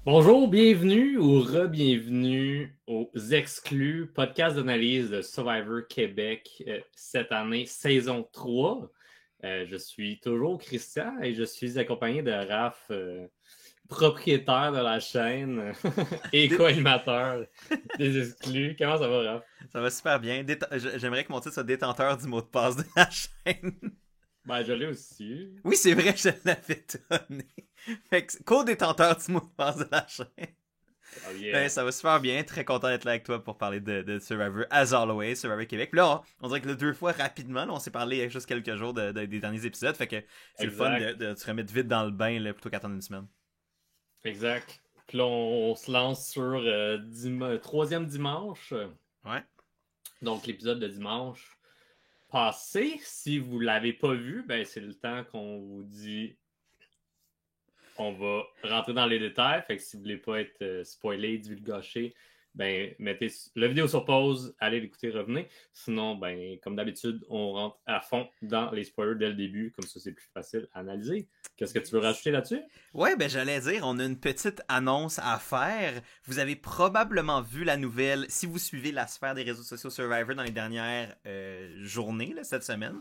Bonjour, bienvenue ou re-bienvenue aux Exclus, podcast d'analyse de Survivor Québec cette année, saison 3. Je suis toujours Christian et je suis accompagné de Raph, propriétaire de la chaîne et co-animateur des Exclus. Comment ça va, Raph? Ça va super bien. J'aimerais que mon titre soit détenteur du mot de passe de la chaîne. Ben, je l'ai aussi. Oui, c'est vrai, je l'avais donné. Fait que co-détenteur du mot de passe de la chaîne. Oh yeah. Ben, ça va super bien. Très content d'être là avec toi pour parler de Survivor, as always, Survivor Québec. Puis là, on dirait que deux fois rapidement, là, on s'est parlé il y a juste quelques jours des derniers épisodes. Fait que c'est le fun de se remettre vite dans le bain là, plutôt qu'attendre une semaine. Exact. Puis là, on se lance sur troisième dimanche. Ouais. Donc, l'épisode de dimanche passé. Si vous ne l'avez pas vu, ben c'est le temps qu'on vous dit on va rentrer dans les détails. Fait que si vous ne voulez pas être spoilé, divulgaché, ben mettez la vidéo sur pause, allez l'écouter, revenez. Sinon, ben comme d'habitude, on rentre à fond dans les spoilers dès le début. Comme ça, c'est plus facile à analyser. Qu'est-ce que tu veux rajouter là-dessus? Ouais, ben j'allais dire, on a une petite annonce à faire. Vous avez probablement vu la nouvelle, si vous suivez la sphère des réseaux sociaux Survivor dans les dernières journées, là, cette semaine.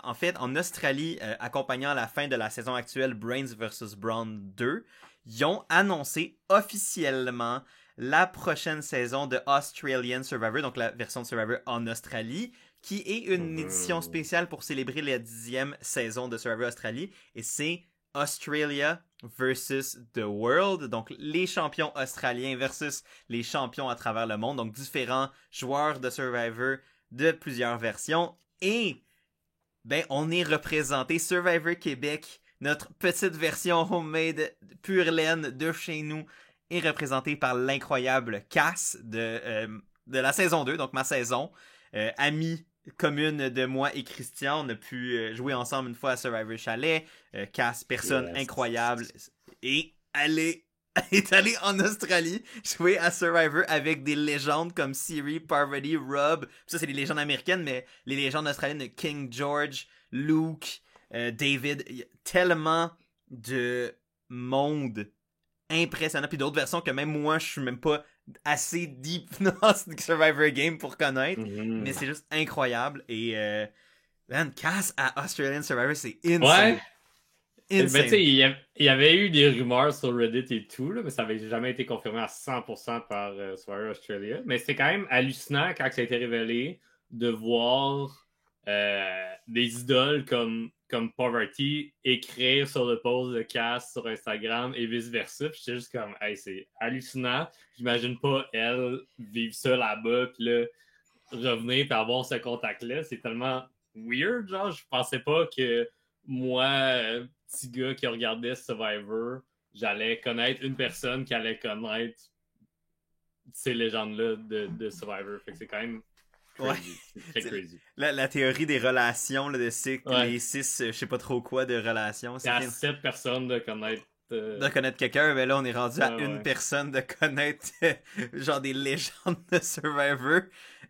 En fait, en Australie, accompagnant la fin de la saison actuelle Brains vs. Brawn 2, ils ont annoncé officiellement la prochaine saison de Australian Survivor, donc la version de Survivor en Australie, qui est une édition spéciale pour célébrer la 10e saison de Survivor Australie, et c'est Australia versus the World, donc les champions australiens versus les champions à travers le monde, donc différents joueurs de Survivor de plusieurs versions, et ben on est représenté Survivor Québec, notre petite version homemade pure laine de chez nous, est représentée par l'incroyable Cass de la saison 2, donc ma saison, amie commune de moi et Christian. On a pu jouer ensemble une fois à Survivor Chalet. Cass, personne incroyable. Et elle est allée en Australie jouer à Survivor avec des légendes comme Siri, Parvati, Rob. Ça, c'est des légendes américaines, mais les légendes australiennes de King George, Luke, David. Il y a tellement de monde impressionnant. Puis d'autres versions que même moi, je suis même pas assez deep dans Survivor Game pour connaître. Mais c'est juste incroyable. Et man, Cass à Australian Survivor, c'est insane. Ouais. Insane. Ben, il y avait eu des rumeurs sur Reddit et tout, là, mais ça n'avait jamais été confirmé à 100% par Survivor Australia. Mais c'était quand même hallucinant quand ça a été révélé de voir des idoles comme Poverty écrire sur le post de Cass sur Instagram et vice-versa. Puis j'étais juste comme, hey, c'est hallucinant. J'imagine pas elle vivre ça là-bas, puis là, revenir et avoir ce contact-là. C'est tellement weird, genre. Je pensais pas que moi, petit gars qui regardait Survivor, j'allais connaître une personne qui allait connaître ces légendes-là de Survivor. Fait que c'est quand même crazy. Ouais. C'est très crazy. La théorie des relations, là, de les 6, je sais pas trop quoi de relations. C'est à 7 personnes de connaître de connaître quelqu'un, mais là on est rendu à une personne de connaître genre des légendes de Survivor.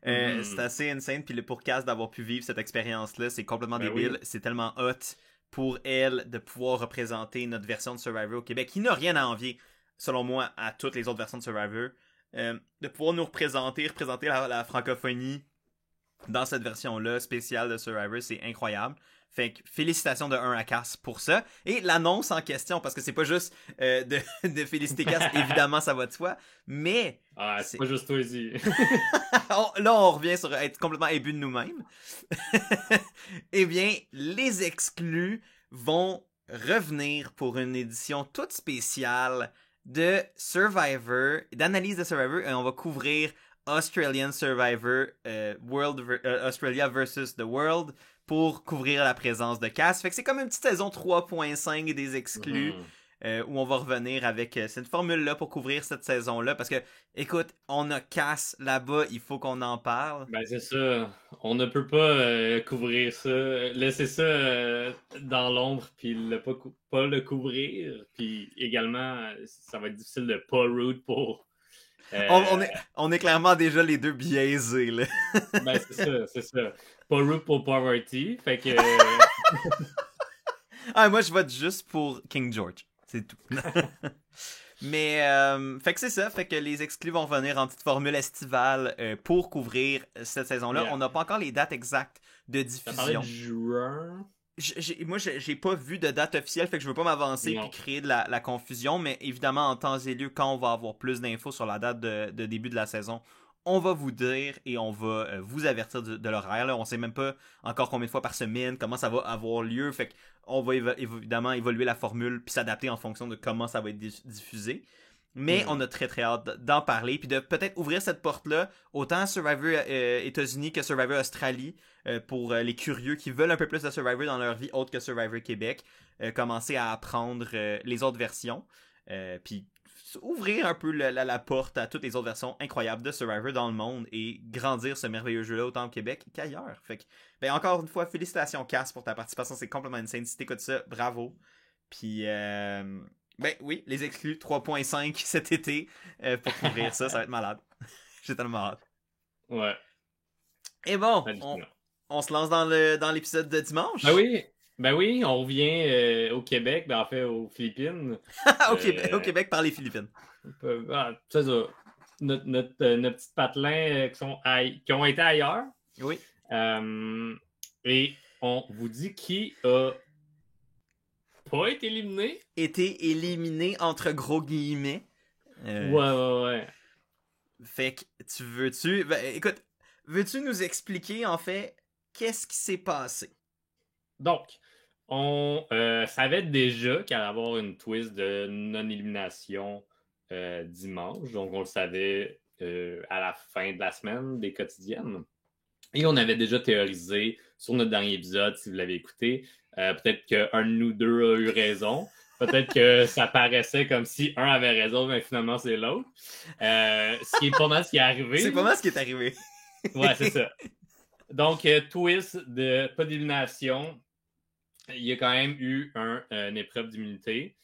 C'est assez insane. Puis pour Cass d'avoir pu vivre cette expérience-là, c'est complètement débile. Oui. C'est tellement hot pour elle de pouvoir représenter notre version de Survivor au Québec, qui n'a rien à envier, selon moi, à toutes les autres versions de Survivor. De pouvoir nous représenter la francophonie dans cette version-là spéciale de Survivor, c'est incroyable. Fait que félicitations de 1 à Cass pour ça. Et l'annonce en question, parce que c'est pas juste de féliciter Cass, évidemment ça va de soi, mais... Ah, c'est pas juste toi ici. Là, on revient sur être complètement imbu de nous-mêmes. Eh bien, les exclus vont revenir pour une édition toute spéciale de Survivor, d'analyse de Survivor, et on va couvrir Australian Survivor, Australia versus the World, pour couvrir la présence de Cass. Fait que c'est comme une petite saison 3.5 des exclus, où on va revenir avec cette formule-là pour couvrir cette saison-là, parce que, écoute, on a Cass là-bas, il faut qu'on en parle. Ben c'est ça, on ne peut pas couvrir ça, laisser ça dans l'ombre, puis pas le couvrir, puis également, ça va être difficile de pas root pour... On est clairement déjà les deux biaisés, là. Ben c'est ça. Pas root pour Poverty, fait que... Ah, moi, je vote juste pour King George. C'est tout. Mais, fait que c'est ça. Fait que les exclus vont venir en petite formule estivale pour couvrir cette saison-là. Yeah. On n'a pas encore les dates exactes de diffusion. Ça parlait de juin. Moi, j'ai pas vu de date officielle, fait que je veux pas m'avancer puis créer de la confusion, mais évidemment, en temps et lieu, quand on va avoir plus d'infos sur la date de début de la saison, on va vous dire et on va vous avertir de l'horaire. Là. On sait même pas encore combien de fois par semaine, comment ça va avoir lieu, fait qu'on va évidemment évoluer la formule puis s'adapter en fonction de comment ça va être diffusé. Mais on a très très hâte d'en parler puis de peut-être ouvrir cette porte-là autant Survivor États-Unis que Survivor Australie pour les curieux qui veulent un peu plus de Survivor dans leur vie autre que Survivor Québec, commencer à apprendre les autres versions puis ouvrir un peu la porte à toutes les autres versions incroyables de Survivor dans le monde et grandir ce merveilleux jeu-là autant au Québec qu'ailleurs. Fait que, ben encore une fois, félicitations Cass pour ta participation, c'est complètement insane. Si t'écoutes ça, bravo. Puis ben oui, les exclus 3.5 cet été pour couvrir ça, ça va être malade. J'ai tellement hâte. Ouais. Et bon, on se lance dans l'épisode de dimanche. Ben oui, on revient au Québec, ben en fait aux Philippines. Au Québec par les Philippines. C'est ça. Nos petits patelins qui ont été ailleurs. Oui. Et on vous dit qui a pas été éliminé. Été éliminé entre gros guillemets. Ouais. Fait que écoute, veux-tu nous expliquer en fait qu'est-ce qui s'est passé? Donc, on savait déjà qu'il allait y avoir une twist de non-élimination dimanche. Donc, on le savait à la fin de la semaine des quotidiennes. Et on avait déjà théorisé sur notre dernier épisode, si vous l'avez écouté. Peut-être qu'un de nous deux a eu raison. Peut-être que ça paraissait comme si un avait raison, mais finalement, c'est l'autre. Ce qui est pas mal ce qui est arrivé. C'est pas mal ce qui est arrivé. Ouais, c'est ça. Donc, twist de pas d'élimination. Il y a quand même eu une épreuve d'immunité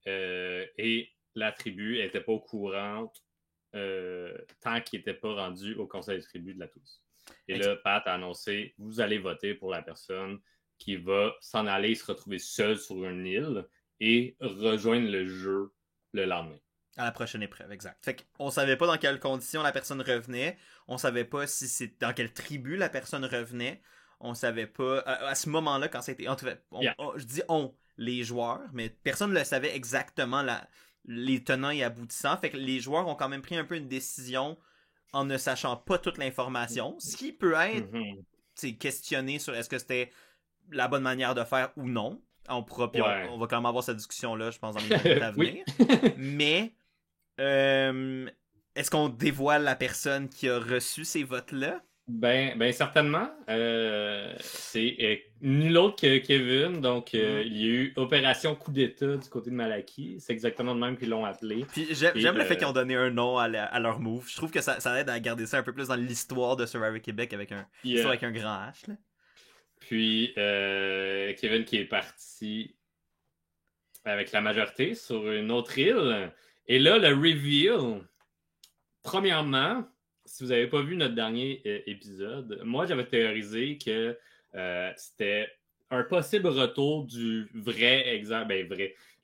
et la tribu n'était pas au courant tant qu'il n'était pas rendu au conseil de tribu de la tous. Et là, Pat a annoncé, vous allez voter pour la personne qui va s'en aller se retrouver seule sur une île et rejoindre le jeu le lendemain. À la prochaine épreuve, exact. Fait qu'on savait pas dans quelles conditions la personne revenait. On savait pas si c'est dans quelle tribu la personne revenait. On savait pas, à ce moment-là, quand c'était... je dis on, les joueurs, mais personne ne le savait exactement les tenants et aboutissants. Fait que les joueurs ont quand même pris un peu une décision en ne sachant pas toute l'information. Ce qui peut être questionné sur est-ce que c'était la bonne manière de faire ou non. On va quand même avoir cette discussion-là, je pense, dans les minutes à venir. Mais, est-ce qu'on dévoile la personne qui a reçu ces votes-là? Ben certainement. C'est nul autre que Kevin. Donc, il y a eu Opération Coup d'État du côté de Malachi. C'est exactement le même qu'ils l'ont appelé. Puis j'aime le fait qu'ils ont donné un nom à leur move. Je trouve que ça aide à garder ça un peu plus dans l'histoire de Survivor Québec avec un grand H. Là. Puis, Kevin qui est parti avec la majorité sur une autre île. Et là, le reveal, premièrement... Si vous n'avez pas vu notre dernier épisode, moi, j'avais théorisé que c'était un possible retour du vrai Exile,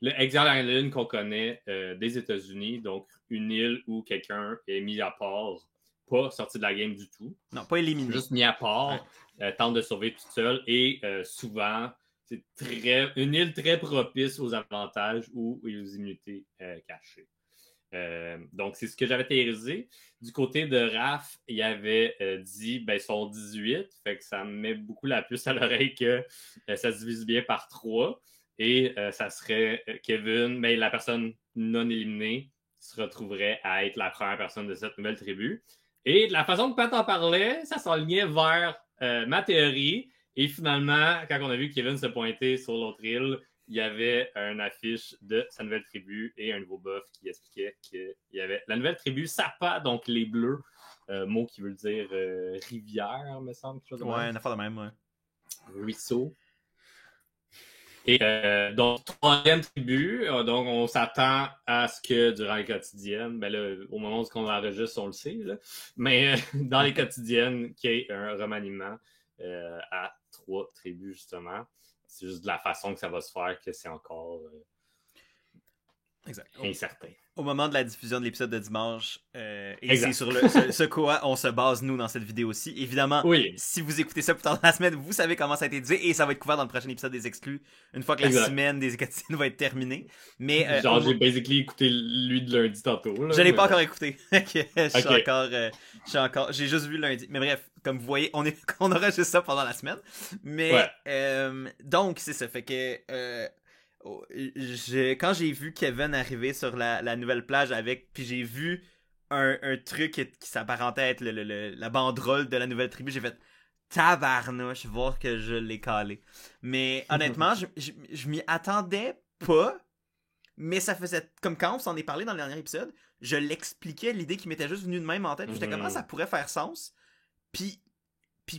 le Exile Island qu'on connaît des États-Unis, donc une île où quelqu'un est mis à part, pas sorti de la game du tout. Non, pas éliminé. Juste mis à part, tente de survivre tout seul et souvent, c'est une île très propice aux avantages ou aux immunités cachées. Donc, c'est ce que j'avais théorisé. Du côté de Raph, il avait dit, ils sont 18, fait que ça me met beaucoup la puce à l'oreille que ça se divise bien par 3. Et ça serait Kevin, la personne non éliminée, se retrouverait à être la première personne de cette nouvelle tribu. Et de la façon que Pat en parlait, ça s'enlignait vers ma théorie. Et finalement, quand on a vu Kevin se pointer sur l'autre île, il y avait une affiche de sa nouvelle tribu et un nouveau buff qui expliquait qu'il y avait la nouvelle tribu Sapa, donc les bleus, mot qui veut dire rivière, me semble. Quelque chose de même. Une affaire de même, ouais. Ruisseau. Et donc, troisième tribu, donc on s'attend à ce que durant les quotidiennes, au moment où on enregistre, on le sait, là, mais dans les quotidiennes, qu'il y ait un remaniement à 3 tribus, justement. C'est juste de la façon que ça va se faire que c'est encore incertain. Au moment de la diffusion de l'épisode de dimanche, et c'est sur ce quoi on se base, nous, dans cette vidéo-ci. Évidemment, si vous écoutez ça plus tard dans la semaine, vous savez comment ça a été dit, et ça va être couvert dans le prochain épisode des exclus, une fois que la semaine des quotidien va être terminée. Mais, j'ai basically écouté lui de lundi tantôt. Là, je l'ai pas encore écouté. J'ai juste vu lundi. Mais bref, comme vous voyez, on aura juste ça pendant la semaine. Mais, donc, c'est ça. Fait que... quand j'ai vu Kevin arriver sur la nouvelle plage puis j'ai vu un truc qui s'apparentait à être la banderole de la nouvelle tribu, j'ai fait tabarnouche, voir que je l'ai calé. Mais honnêtement, je m'y attendais pas, mais ça faisait comme quand on s'en est parlé dans le dernier épisode, je l'expliquais, l'idée qui m'était juste venue de même en tête, j'étais comme ça pourrait faire sens. Puis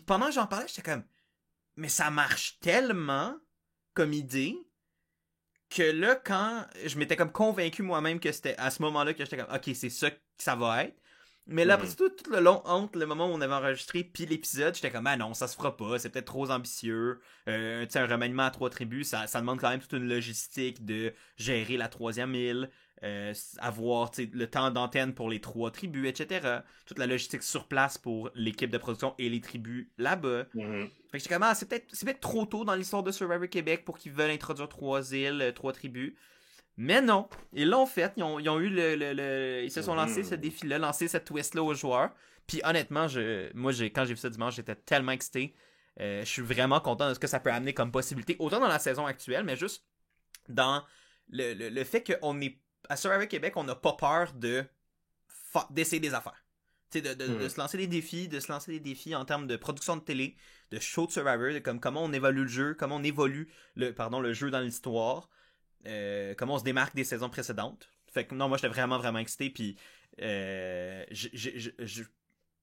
pendant que j'en parlais, j'étais comme mais ça marche tellement comme idée que là, quand je m'étais comme convaincu moi-même que c'était à ce moment-là que j'étais comme ok, c'est ça que ça va être. Mais là, après tout le long, entre le moment où on avait enregistré puis l'épisode, j'étais comme ah non, ça se fera pas, c'est peut-être trop ambitieux. Un remaniement à 3 tribus, ça demande quand même toute une logistique de gérer la 3e île, avoir le temps d'antenne pour les 3 tribus, etc. Toute la logistique sur place pour l'équipe de production et les tribus là-bas. Fait que j'étais comme, c'est peut-être trop tôt dans l'histoire de Survivor Québec pour qu'ils veulent introduire 3 îles, 3 tribus. Mais non, ils l'ont fait. Ils ont eu ils se sont lancés ce défi-là, lancé cette twist-là aux joueurs. Puis honnêtement, quand j'ai vu ça dimanche, j'étais tellement excité. Je suis vraiment content de ce que ça peut amener comme possibilité, autant dans la saison actuelle, mais juste dans le fait qu'on est à Survivor Québec, on n'a pas peur d'essayer des affaires. De se lancer des défis, en termes de production de télé, de show de Survivor, de comment on évalue le jeu, comment on évolue le jeu dans l'histoire, comment on se démarque des saisons précédentes. Fait que non, moi j'étais vraiment, vraiment excité, puis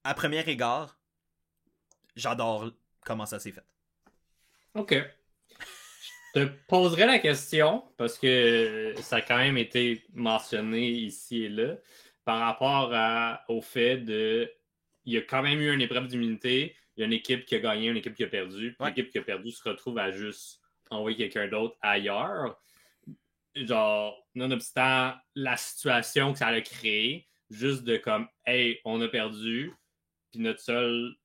à premier égard, j'adore comment ça s'est fait. Ok. Je te poserai la question, parce que ça a quand même été mentionné ici et là, par rapport au fait il y a quand même eu une épreuve d'immunité, il y a une équipe qui a gagné, une équipe qui a perdu, puis l'équipe qui a perdu se retrouve à juste envoyer quelqu'un d'autre ailleurs. Genre, nonobstant la situation que ça a créé, juste de comme, hey, on a perdu, puis notre seule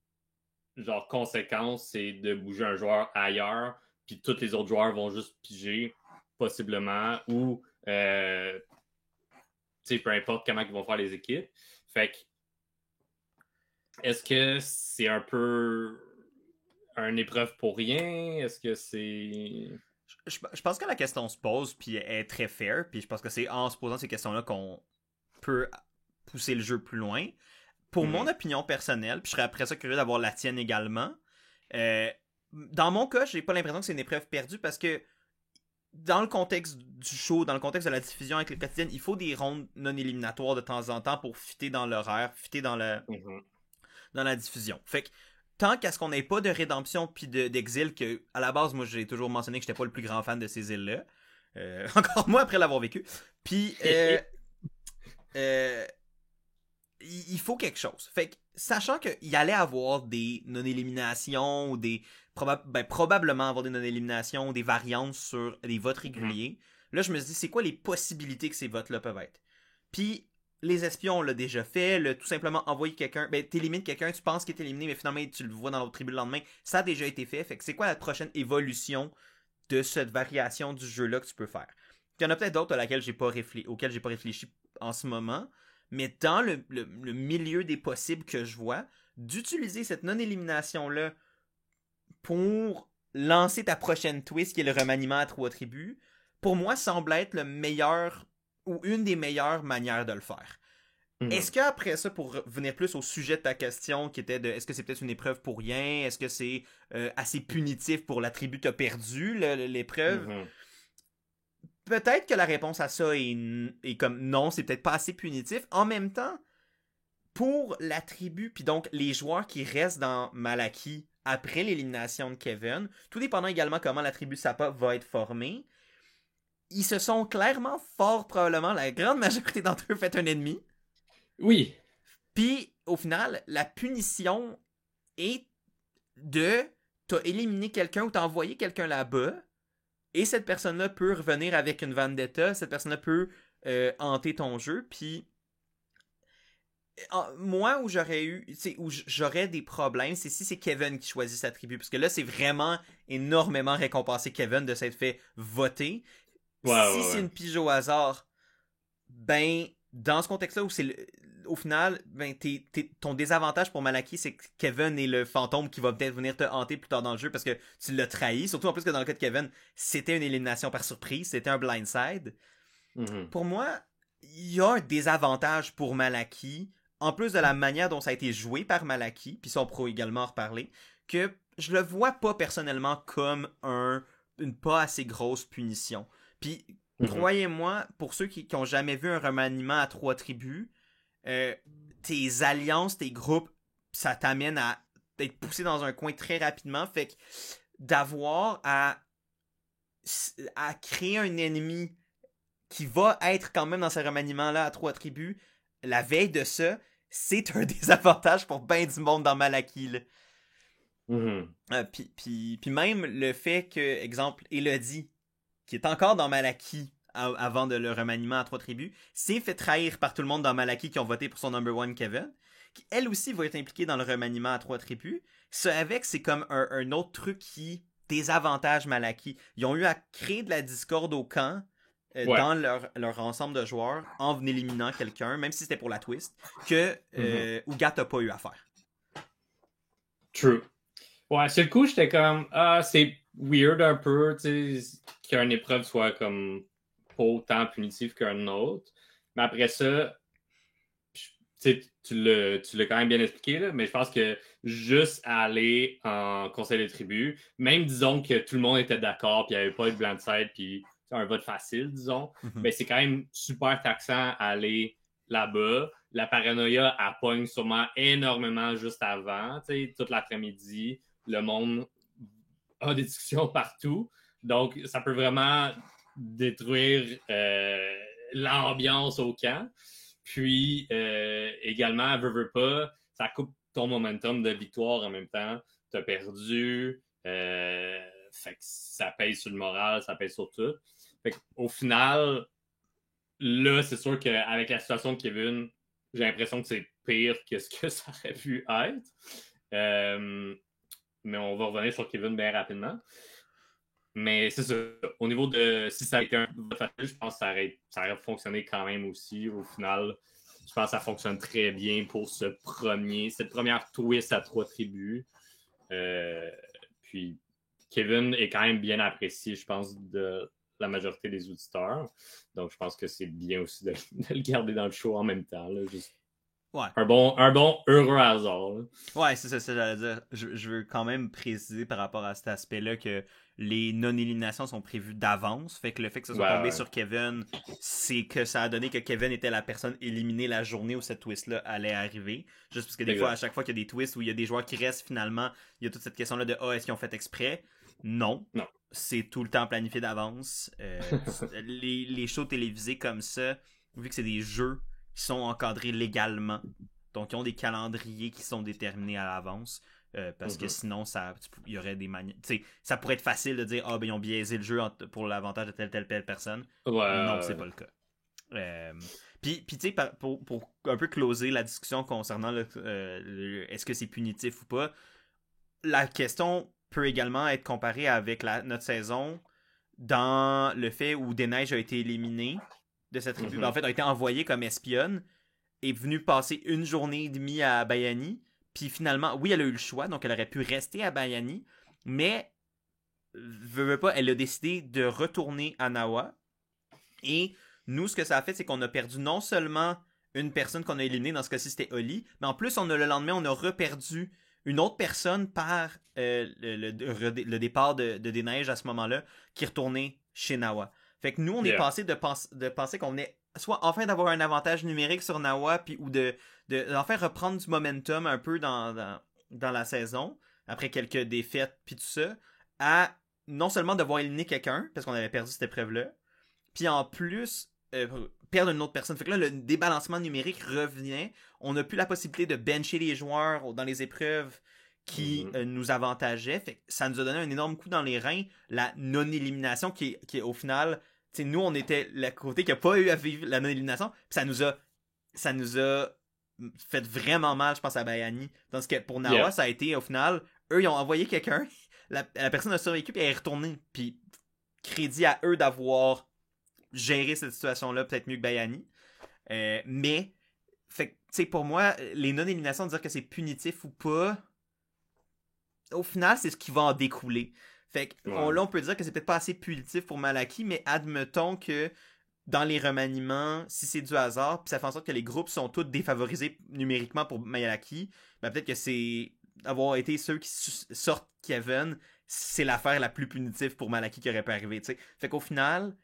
genre conséquence, c'est de bouger un joueur ailleurs, puis tous les autres joueurs vont juste piger, possiblement, ou peu importe comment ils vont faire les équipes. Fait que est-ce que c'est un peu une épreuve pour rien? Est-ce que c'est... Je pense que la question se pose, puis est très fair, puis je pense que c'est en se posant ces questions-là qu'on peut pousser le jeu plus loin. Pour mon opinion personnelle, puis je serais après ça curieux d'avoir la tienne également, dans mon cas, j'ai pas l'impression que c'est une épreuve perdue parce que dans le contexte du show, dans le contexte de la diffusion avec les quotidiennes, il faut des rondes non éliminatoires de temps en temps pour fitter dans l'horaire, fitter dans la diffusion. Fait que tant qu'à ce qu'on n'ait pas de rédemption puis d'exil, que à la base, moi j'ai toujours mentionné que j'étais pas le plus grand fan de ces îles-là. Encore moi après l'avoir vécu. Puis il faut quelque chose. Fait que, sachant qu'il allait avoir des non-éliminations ou des probablement avoir des non-éliminations ou des variantes sur les votes réguliers, là je me dis c'est quoi les possibilités que ces votes-là peuvent être. Puis les espions l'ont déjà fait, tout simplement envoyer quelqu'un, t'élimines quelqu'un, tu penses qu'il est éliminé, mais finalement tu le vois dans l'autre tribu le lendemain, ça a déjà été fait. Fait que c'est quoi la prochaine évolution de cette variation du jeu-là que tu peux faire? Il y en a peut-être d'autres auxquelles j'ai pas réfléchi en ce moment, mais dans le milieu des possibles que je vois, d'utiliser cette non-élimination-là pour lancer ta prochaine twist, qui est le remaniement à 3 tribus, pour moi, semble être le meilleur ou une des meilleures manières de le faire. Est-ce qu'après ça, pour revenir plus au sujet de ta question, qui était de est-ce que c'est peut-être une épreuve pour rien, est-ce que c'est assez punitif pour la tribu qui a perdu l'épreuve? Peut-être que la réponse à ça est comme non, c'est peut-être pas assez punitif. En même temps, pour la tribu, puis donc les joueurs qui restent dans Malaki après l'élimination de Kevin, tout dépendant également comment la tribu Sapa va être formée, ils se sont clairement, fort probablement, la grande majorité d'entre eux fait un ennemi. Oui. Puis, au final, la punition est t'as éliminé quelqu'un ou t'as envoyé quelqu'un là-bas, Et cette personne-là peut revenir avec une vendetta, cette personne-là peut hanter ton jeu, puis moi où j'aurais des problèmes, c'est si c'est Kevin qui choisit sa tribu, parce que là c'est vraiment énormément récompensé Kevin de s'être fait voter. Si c'est une pige au hasard, ben dans ce contexte-là où au final, ben ton désavantage pour Malaki, c'est que Kevin est le fantôme qui va peut-être venir te hanter plus tard dans le jeu parce que tu l'as trahi. Surtout en plus que dans le cas de Kevin, c'était une élimination par surprise, c'était un blindside. Pour moi, il y a un désavantage pour Malaki, en plus de la manière dont ça a été joué par Malaki, puis ça on pourra également en reparler, que je le vois pas personnellement comme une pas assez grosse punition. Puis croyez-moi, pour ceux qui ont jamais vu un remaniement à 3 tribus, tes alliances, tes groupes, ça t'amène à être poussé dans un coin très rapidement. Fait que d'avoir à créer un ennemi qui va être quand même dans ce remaniement-là à 3 tribus, la veille de ça, c'est un désavantage pour ben du monde dans Malaki. Puis même le fait que, exemple, Elodie, qui est encore dans Malaki avant de le remaniement à 3 tribus, s'est fait trahir par tout le monde dans Malaki qui ont voté pour son number one Kevin, qui elle aussi va être impliquée dans le remaniement à 3 tribus. Ça avec, c'est comme un autre truc qui désavantage Malaki. Ils ont eu à créer de la discorde au camp dans leur ensemble de joueurs en éliminant quelqu'un, même si c'était pour la twist, que Ougat n'a pas eu à faire. True. Ouais, sur le coup, j'étais comme, c'est weird un peu, tu sais, qu'une épreuve soit comme pas autant punitive qu'un autre. Mais après ça, tu l'as quand même bien expliqué, là, mais je pense que juste aller en conseil de tribu, même disons que tout le monde était d'accord, puis il n'y avait pas de blindside, puis un vote facile, disons, mais c'est quand même super taxant à aller là-bas. La paranoïa, elle pogne sûrement énormément juste avant, tu sais, toute l'après-midi. Le monde a des discussions partout. Donc, ça peut vraiment détruire l'ambiance au camp. Puis, également, veux pas, ça coupe ton momentum de victoire en même temps. Tu as perdu. Fait que ça pèse sur le moral, ça pèse sur tout. Fait qu'au final, là, c'est sûr qu'avec la situation de Kevin, j'ai l'impression que c'est pire que ce que ça aurait pu être. Mais on va revenir sur Kevin bien rapidement. Mais c'est ça. Au niveau de si ça a été un vote facile, je pense que ça aurait fonctionné quand même aussi. Au final, je pense que ça fonctionne très bien pour cette première twist à 3 tribus. Puis Kevin est quand même bien apprécié, je pense, de la majorité des auditeurs. Donc, je pense que c'est bien aussi de le garder dans le show en même temps. Là, juste ouais. Un bon heureux hasard. Là. Ouais, c'est ça, j'allais dire. Je veux quand même préciser par rapport à cet aspect-là que les non-éliminations sont prévues d'avance. Fait que le fait que ça soit tombé sur Kevin, c'est que ça a donné que Kevin était la personne éliminée la journée où cette twist-là allait arriver. Juste parce que des fois, à chaque fois qu'il y a des twists où il y a des joueurs qui restent, finalement, il y a toute cette question-là de est-ce qu'ils ont fait exprès? Non. C'est tout le temps planifié d'avance. Les shows télévisés comme ça, vu que c'est des jeux qui sont encadrés légalement. Donc, ils ont des calendriers qui sont déterminés à l'avance. Parce que sinon, il y aurait des manières. Ça pourrait être facile de dire ils ont biaisé le jeu pour l'avantage de telle personne. Non, c'est pas le cas. Puis tu sais, pour un peu closer la discussion concernant est-ce que c'est punitif ou pas, la question peut également être comparée avec notre saison dans le fait où Des Neiges a été éliminé de cette tribu. En fait, a été envoyée comme espionne, est venue passer une journée et demie à Bayani, puis finalement, oui, elle a eu le choix, donc elle aurait pu rester à Bayani, mais veut pas, elle a décidé de retourner à Nawa. Et nous, ce que ça a fait, c'est qu'on a perdu non seulement une personne qu'on a éliminée, dans ce cas-ci, c'était Oli, mais en plus, le lendemain, on a reperdu une autre personne par le départ de Des Neiges à ce moment-là, qui retournait chez Nawa. Fait que nous, on est passé de penser qu'on venait soit enfin d'avoir un avantage numérique sur Nawa, puis ou de enfin reprendre du momentum un peu dans la saison, après quelques défaites, puis tout ça, à non seulement devoir éliminer quelqu'un, parce qu'on avait perdu cette épreuve-là, puis en plus, perdre une autre personne. Fait que là, le débalancement numérique revient. On n'a plus la possibilité de bencher les joueurs dans les épreuves qui nous avantageait. Fait que ça nous a donné un énorme coup dans les reins, la non-élimination qui est au final, nous on était le côté qui n'a pas eu à vivre la non-élimination, puis ça nous a fait vraiment mal, je pense, à Bayani. Tandis que pour Nawa, ça a été au final, eux ils ont envoyé quelqu'un, la personne a survécu puis elle est retournée, puis crédit à eux d'avoir géré cette situation-là peut-être mieux que Bayani. Mais fait que, tu sais, pour moi, les non-éliminations, de dire que c'est punitif ou pas, au final, c'est ce qui va en découler. Fait que, là, on peut dire que c'est peut-être pas assez punitif pour Malaki, mais admettons que dans les remaniements, si c'est du hasard, puis ça fait en sorte que les groupes sont tous défavorisés numériquement pour Malaki, ben peut-être que c'est avoir été ceux qui sortent Kevin, c'est l'affaire la plus punitive pour Malaki qui aurait pu arriver, tu sais. Fait qu'au final,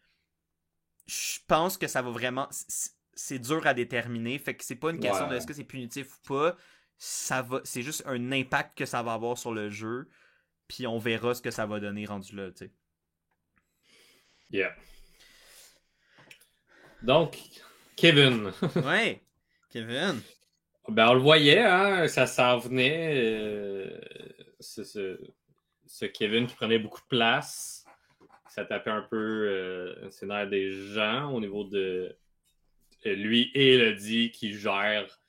je pense que ça va vraiment... C'est dur à déterminer. Fait que c'est pas une question de est-ce que c'est punitif ou pas. C'est juste un impact que ça va avoir sur le jeu. Puis on verra ce que ça va donner rendu là, tu sais. Yeah. Donc, Kevin. Ouais, Kevin. Ben, on le voyait, hein, ça s'en venait. Ce Kevin qui prenait beaucoup de place. Ça tapait un peu c'est nerfs des gens au niveau de lui et Elodie qui gèrent,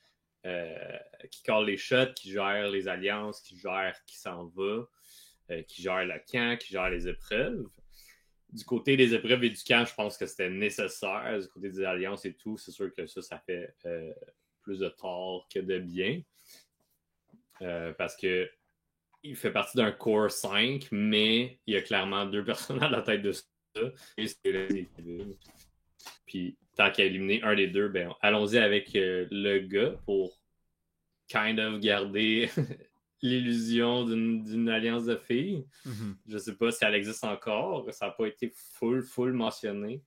qui call les shots, qui gèrent les alliances, qui gèrent qui s'en va, qui gèrent le camp, qui gèrent les épreuves. Du côté des épreuves et du camp, je pense que c'était nécessaire. Du côté des alliances et tout, c'est sûr que ça fait plus de tort que de bien. Parce que il fait partie d'un core 5, mais il y a clairement 2 personnes à la tête de ça. Et c'est Kevin. Puis, tant qu'à éliminer un des deux, ben, allons-y avec le gars pour kind of garder l'illusion d'une alliance de filles. Mm-hmm. Je sais pas si elle existe encore. Ça n'a pas été full mentionné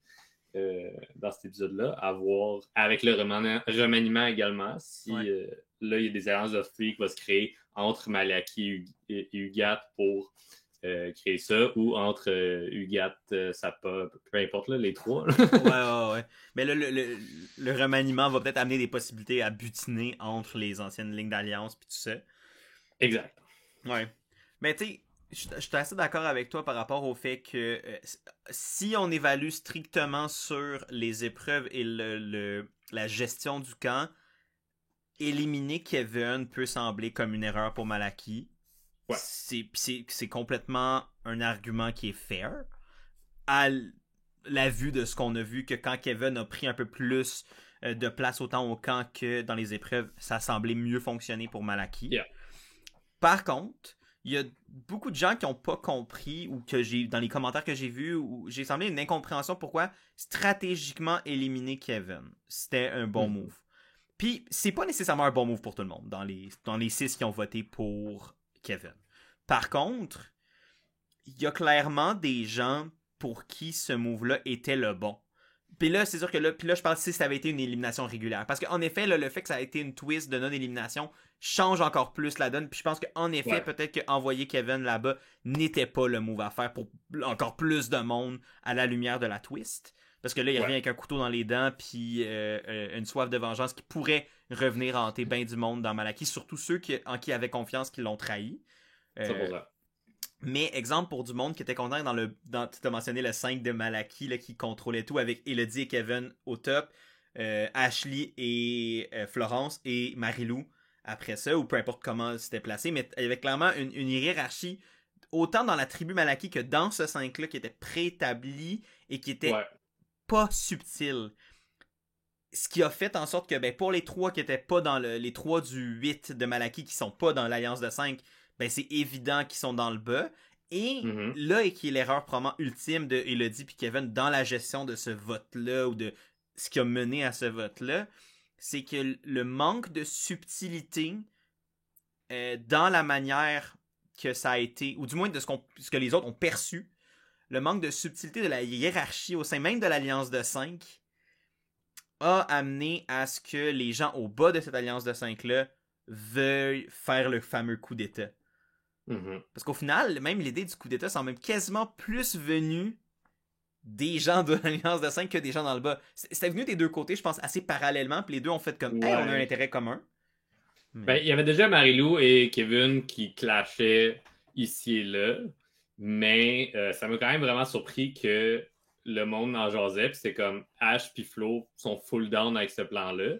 dans cet épisode-là. À voir avec le remaniement également. Si là, il y a des alliances de filles qui vont se créer entre Malaki et Ugat pour créer ça, ou entre Ugat, Sapa, peu importe, là, les trois. ouais. Mais le remaniement va peut-être amener des possibilités à butiner entre les anciennes lignes d'alliance puis tout ça. Exact. Ouais. Mais tu sais, je suis assez d'accord avec toi par rapport au fait que si on évalue strictement sur les épreuves et la gestion du camp, éliminer Kevin peut sembler comme une erreur pour Malaki. Ouais. C'est complètement un argument qui est fair. À la vue de ce qu'on a vu, que quand Kevin a pris un peu plus de place autant au camp que dans les épreuves, ça semblait mieux fonctionner pour Malaki. Yeah. Par contre, il y a beaucoup de gens qui n'ont pas compris, ou que dans les commentaires que j'ai vus, où j'ai semblé une incompréhension pourquoi stratégiquement éliminer Kevin, c'était un bon move. Puis, c'est pas nécessairement un bon move pour tout le monde, dans les 6 qui ont voté pour Kevin. Par contre, il y a clairement des gens pour qui ce move-là était le bon. Puis là, c'est sûr que là, je parle si ça avait été une élimination régulière. Parce qu'en effet, là, le fait que ça a été une twist de non-élimination change encore plus la donne. Puis je pense qu'en effet, peut-être qu'envoyer Kevin là-bas n'était pas le move à faire pour encore plus de monde à la lumière de la twist. Parce que là, il revient avec un couteau dans les dents, puis une soif de vengeance qui pourrait revenir hanter bien du monde dans Malaki, surtout ceux en qui avaient confiance qui l'ont trahi. C'est pour ça. Mais exemple pour du monde qui était content tu as mentionné le 5 de Malaki là, qui contrôlait tout avec Elodie et Kevin au top, Ashley et Florence et Marilou après ça, ou peu importe comment c'était placé, mais il y avait clairement une hiérarchie autant dans la tribu Malaki que dans ce 5-là qui était préétabli et qui était pas subtil. Ce qui a fait en sorte que pour les 3 qui étaient pas dans les 3 du 8 de Malaki qui sont pas dans l'alliance de 5, c'est évident qu'ils sont dans le bas. Et là, qui est l'erreur probablement ultime de Elodie et Kevin dans la gestion de ce vote-là ou de ce qui a mené à ce vote-là, c'est que le manque de subtilité dans la manière que ça a été, ou du moins de ce que les autres ont perçu, le manque de subtilité de la hiérarchie au sein même de l'Alliance de 5 a amené à ce que les gens au bas de cette Alliance de 5-là veuillent faire le fameux coup d'État. Parce qu'au final, même l'idée du coup d'État semble même quasiment plus venue des gens de l'Alliance de 5 que des gens dans le bas. C'était venu des deux côtés, je pense, assez parallèlement, puis les deux ont fait comme, hey, on a un intérêt commun. Mais... Ben, il y avait déjà Marie-Lou et Kevin qui clashaient ici et là, mais ça m'a quand même vraiment surpris que le monde en jasait, puis c'est comme Ash puis Flo sont full down avec ce plan-là.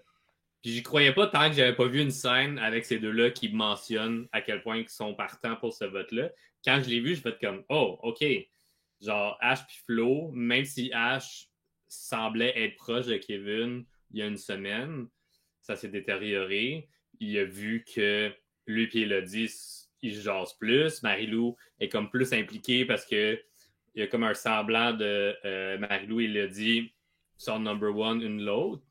Puis j'y croyais pas tant que j'avais pas vu une scène avec ces deux-là qui mentionnent à quel point ils sont partants pour ce vote-là. Quand je l'ai vu, je fait comme oh, ok. Genre Ash puis Flo, même si Ash semblait être proche de Kevin il y a une semaine, ça s'est détérioré. Il a vu que lui et Elodie, ils jasent plus. Marie-Lou est comme plus impliquée parce que il y a comme un semblant de Marie-Lou et Elodie sont number one une l'autre.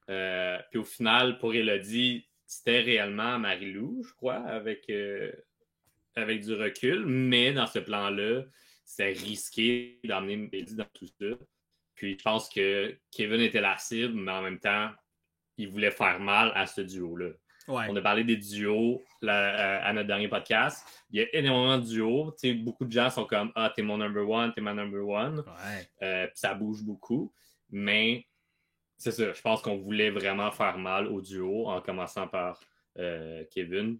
Puis au final, pour Elodie, c'était réellement Marie-Lou, je crois, avec du recul. Mais dans ce plan-là, c'est risqué d'emmener Elodie dans tout ça. Puis je pense que Kevin était la cible, mais en même temps, il voulait faire mal à ce duo-là. Ouais. On a parlé des duos à notre dernier podcast. Il y a énormément de duos. T'sais, beaucoup de gens sont comme « Ah, t'es mon number one, t'es ma number one. » Ouais. Puis ça bouge beaucoup. Mais c'est ça, je pense qu'on voulait vraiment faire mal au duo en commençant par Kevin.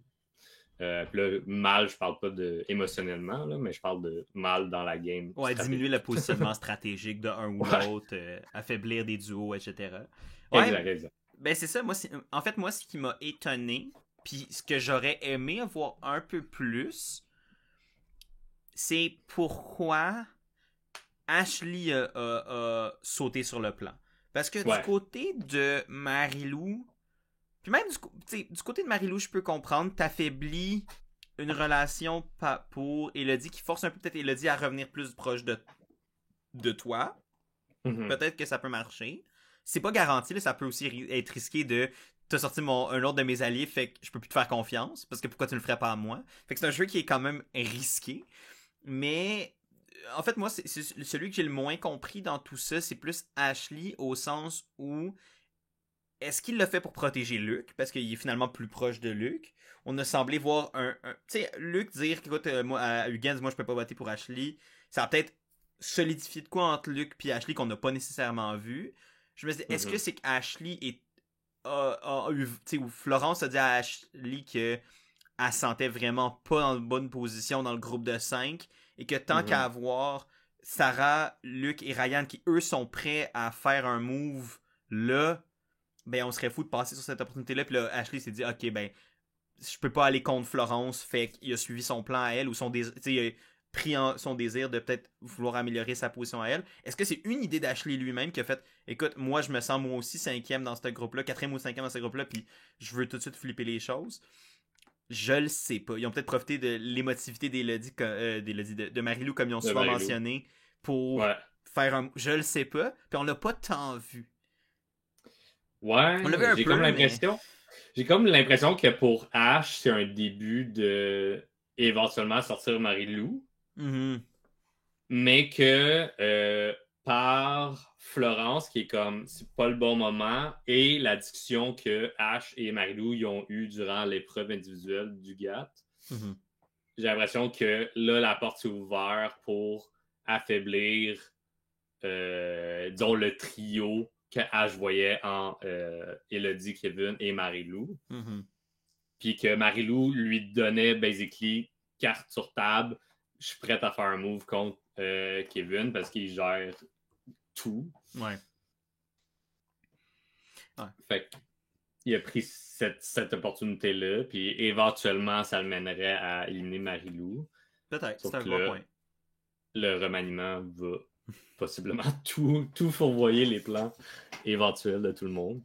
Puis là, mal, je parle pas de émotionnellement, là, mais je parle de mal dans la game. Ouais, diminuer le positionnement stratégique de un ou l'autre, affaiblir des duos, etc. Ouais, exact. Ben c'est ça, en fait, moi, ce qui m'a étonné, puis ce que j'aurais aimé avoir un peu plus, c'est pourquoi Ashley a sauté sur le plan. Parce que du côté de Marie-Lou, puis même du côté de Marie-Lou, je peux comprendre, t'affaiblis une relation pour Elodie qui force un peu peut-être Elodie à revenir plus proche de toi. Mm-hmm. Peut-être que ça peut marcher. C'est pas garanti, là, ça peut aussi être risqué de t'as sorti un autre de mes alliés, fait que je peux plus te faire confiance, parce que pourquoi tu le ferais pas à moi? Fait que c'est un jeu qui est quand même risqué. Mais en fait, moi, c'est celui que j'ai le moins compris dans tout ça, c'est plus Ashley au sens où est-ce qu'il l'a fait pour protéger Luke, parce qu'il est finalement plus proche de Luke. On a semblé voir tu sais, Luke dire écoute, moi, à Huygens, moi je peux pas voter pour Ashley. Ça a peut-être solidifié de quoi entre Luke et Ashley qu'on n'a pas nécessairement vu. Je me dis, est-ce que c'est qu'Ashley a eu, tu sais, où Florence a dit à Ashley qu'elle se sentait vraiment pas dans une bonne position dans le groupe de 5 et que tant qu'à avoir Sarah, Luke et Ryan qui eux sont prêts à faire un move là, ben on serait fou de passer sur cette opportunité-là. Puis là, Ashley s'est dit, ok, ben je peux pas aller contre Florence, fait qu'il a suivi son plan à elle ou son désir, il a pris son désir de peut-être vouloir améliorer sa position à elle. Est-ce que c'est une idée d'Ashley lui-même qui a fait, écoute, moi je me sens moi aussi 5e dans ce groupe-là, 4e ou 5e dans ce groupe-là, puis je veux tout de suite flipper les choses? Je le sais pas. Ils ont peut-être profité de l'émotivité de Marie-Lou, comme ils ont souvent mentionné, pour faire un... Je le sais pas, puis on l'a pas tant vu. Ouais, j'ai comme l'impression... J'ai comme l'impression que pour Ash, c'est un début de éventuellement sortir Marie-Lou. Mm-hmm. Mais que par Florence, qui est comme c'est pas le bon moment, et la discussion que Ash et Marie-Lou y ont eue durant l'épreuve individuelle du GAT, j'ai l'impression que là, la porte est ouverte pour affaiblir disons le trio que Ash voyait en Elodie, Kevin et Marie-Lou. Puis que Marie-Lou lui donnait basically carte sur table, je suis prête à faire un move contre Kevin parce qu'il gère tout. Ouais. Fait qu'il a pris cette opportunité-là, puis éventuellement, ça le mènerait à éliminer Marie-Lou. Peut-être, c'est un bon point. Le remaniement va possiblement tout fourvoyer les plans éventuels de tout le monde.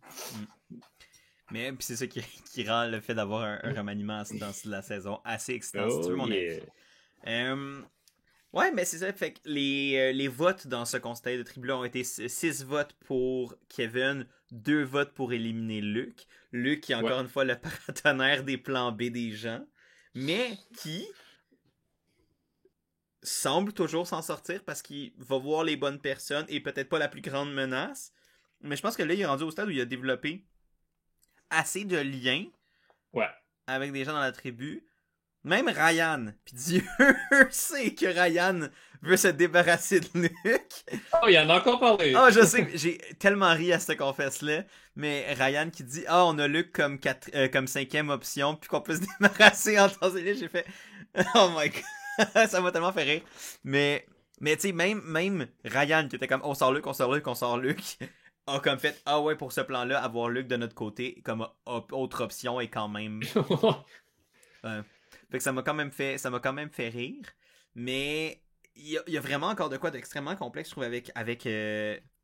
Mais c'est ça qui rend le fait d'avoir un remaniement dans la saison assez excitant, si tu veux mon avis. Ouais, mais c'est ça. Fait que les votes dans ce conseil de tribu ont été 6 votes pour Kevin, 2 votes pour éliminer Luke. Luke qui est encore une fois le paratonnerre des plans B des gens, mais qui semble toujours s'en sortir parce qu'il va voir les bonnes personnes et peut-être pas la plus grande menace. Mais je pense que là, il est rendu au stade où il a développé assez de liens avec des gens dans la tribu Même Ryan, puis Dieu sait que Ryan veut se débarrasser de Luke. Oh, il en a encore parlé. Ah, je sais, j'ai tellement ri à cette confesse-là. Mais Ryan qui dit on a Luke comme cinquième option, puis qu'on peut se débarrasser en temps et lieu, j'ai fait oh my god, ça m'a tellement fait rire. Mais tu sais, même Ryan qui était comme on sort Luke, a comme fait ah ouais, pour ce plan-là, avoir Luke de notre côté comme autre option est quand même. Fait que ça m'a quand même fait rire. Mais il y a vraiment encore de quoi d'extrêmement complexe, je trouve,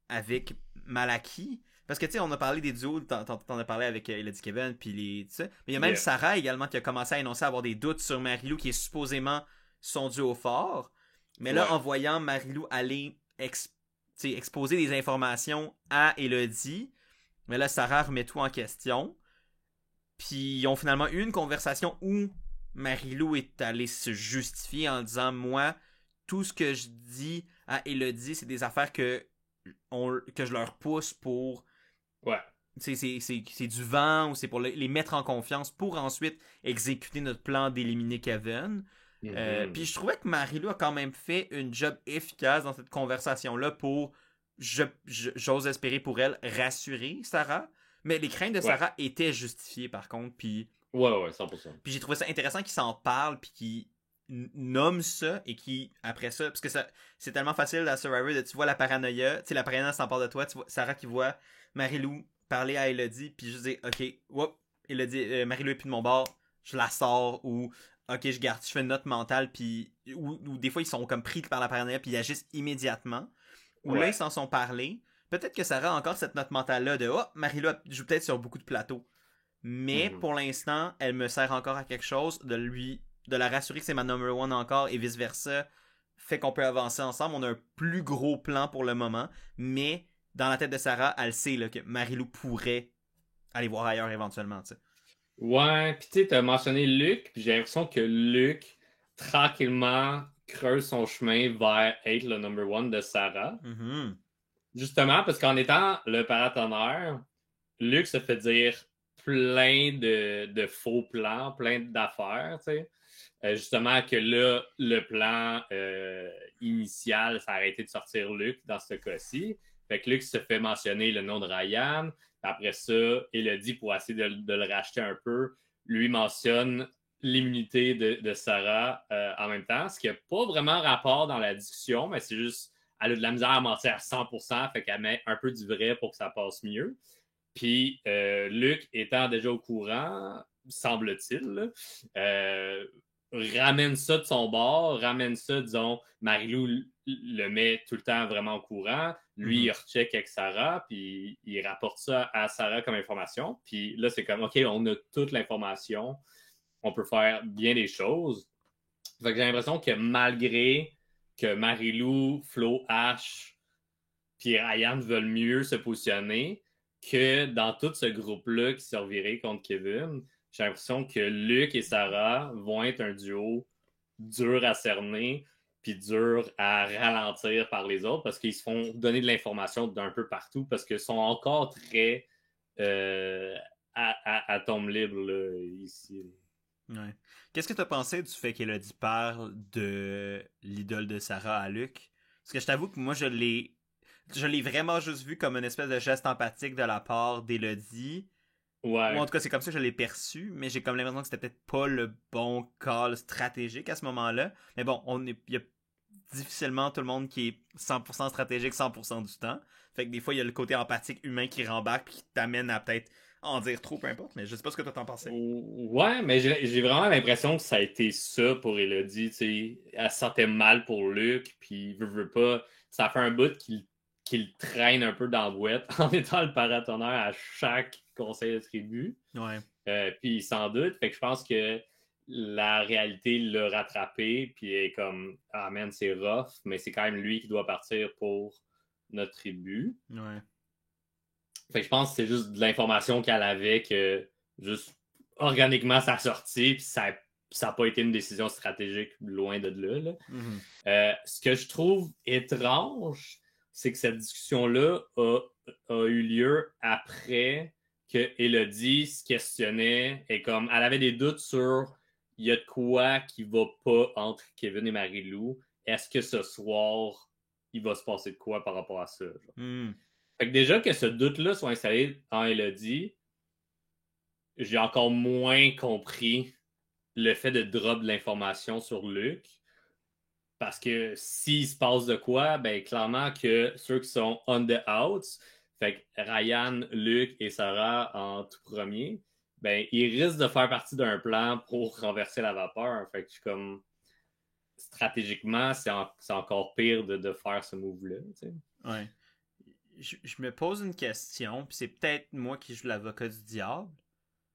avec Malaki. Parce que, tu sais, on a parlé des duos, t'en as parlé avec Elodie Kevin, puis tout ça. Mais il y a même Sarah également qui a commencé à énoncer, à avoir des doutes sur Marilou, qui est supposément son duo fort. Mais là, en voyant Marilou aller exposer des informations à Elodie, mais là, Sarah remet tout en question. Puis ils ont finalement eu une conversation où Marilou est allée se justifier en disant moi, tout ce que je dis à Elodie, c'est des affaires que je leur pousse pour. Ouais. C'est du vent ou c'est pour les mettre en confiance pour ensuite exécuter notre plan d'éliminer Kevin. Puis je trouvais que Marilou a quand même fait une job efficace dans cette conversation-là pour, j'ose espérer pour elle, rassurer Sarah. Mais les craintes de Sarah étaient justifiées par contre. Puis, ouais, 100%. Puis j'ai trouvé ça intéressant qu'ils s'en parlent puis qu'ils nomment ça et qui après ça, parce que c'est tellement facile à Survivor de tu vois la paranoïa, tu sais la paranoïa s'en parle de toi, tu vois Sarah qui voit Marilou parler à Elodie puis je dis ok, whoop, Elodie, Marilou est plus de mon bord, je la sors ou ok je fais une note mentale puis ou des fois ils sont comme pris par la paranoïa puis ils agissent immédiatement ou là ils s'en sont parlé, peut-être que Sarah a encore cette note mentale là de oh Marilou joue peut-être sur beaucoup de plateaux mais pour l'instant elle me sert encore à quelque chose de la rassurer que c'est ma number one encore et vice versa fait qu'on peut avancer ensemble. On a un plus gros plan pour le moment, mais dans la tête de Sarah, elle sait là, que Marilou pourrait aller voir ailleurs éventuellement. T'sais. Ouais, puis tu sais, t'as mentionné Luke, puis j'ai l'impression que Luke, tranquillement, creuse son chemin vers être le number one de Sarah. Mm-hmm. Justement, parce qu'en étant le paratonnerre, Luke se fait dire plein de faux plans, plein d'affaires, tu sais. Justement que là, le plan initial, ça a arrêté de sortir Luke dans ce cas-ci. Fait que Luke se fait mentionner le nom de Ryan. Après ça, Elodie, pour essayer de le racheter un peu, lui mentionne l'immunité de Sarah en même temps, ce qui n'a pas vraiment rapport dans la discussion, mais c'est juste, elle a de la misère à mentir à 100%, fait qu'elle met un peu du vrai pour que ça passe mieux. Puis Luke, étant déjà au courant, semble-t-il, ramène ça de son bord, ramène ça, disons, Marilou le met tout le temps vraiment au courant. Lui, il recheck avec Sarah, puis il rapporte ça à Sarah comme information. Puis là, c'est comme, OK, on a toute l'information, on peut faire bien des choses. Fait que j'ai l'impression que malgré que Marilou, Flo, Ash, puis Ryan veulent mieux se positionner, que dans tout ce groupe-là qui servirait contre Kevin, j'ai l'impression que Luke et Sarah vont être un duo dur à cerner puis dur à ralentir par les autres parce qu'ils se font donner de l'information d'un peu partout parce qu'ils sont encore très à tombe libre là, ici. Ouais. Qu'est-ce que tu as pensé du fait qu'Elodie parle de l'idole de Sarah à Luke? Parce que je t'avoue que moi, je l'ai vraiment juste vu comme une espèce de geste empathique de la part d'Elodie. Ouais. Ou en tout cas, c'est comme ça que je l'ai perçu, mais j'ai comme l'impression que c'était peut-être pas le bon call stratégique à ce moment-là. Mais bon, il y a difficilement tout le monde qui est 100% stratégique 100% du temps. Fait que des fois, il y a le côté empathique humain qui rembarque puis qui t'amène à peut-être en dire trop, peu importe. Mais je sais pas ce que toi t'en pensais. Ouais, mais j'ai vraiment l'impression que ça a été ça pour Elodie. T'sais. Elle se sentait mal pour Luc, puis veut pas. Ça fait un bout qu'il traîne un peu dans la boîte en étant le paratonnerre à chaque conseil de tribu. Ouais. Puis il s'en doute. Fait que je pense que la réalité l'a rattrapé, puis est comme ah man, c'est rough, mais c'est quand même lui qui doit partir pour notre tribu. Ouais. Fait que je pense que c'est juste de l'information qu'elle avait que juste organiquement ça a sorti, puis ça n'a pas été une décision stratégique loin de là. Ce que je trouve étrange, c'est que cette discussion-là a eu lieu après que Elodie se questionnait et comme elle avait des doutes sur il y a de quoi qui va pas entre Kevin et Marie-Lou. Est-ce que ce soir, il va se passer de quoi par rapport à ça? Fait que déjà que ce doute-là soit installé en Elodie, j'ai encore moins compris le fait de drop de l'information sur Luc. Parce que s'il se passe de quoi, ben clairement que ceux qui sont on the outs, fait que Ryan, Luc et Sarah en tout premier, ben ils risquent de faire partie d'un plan pour renverser la vapeur. Fait que je suis comme stratégiquement, c'est encore pire de faire ce move-là. Tu sais. Ouais. Je me pose une question, puis c'est peut-être moi qui joue l'avocat du diable.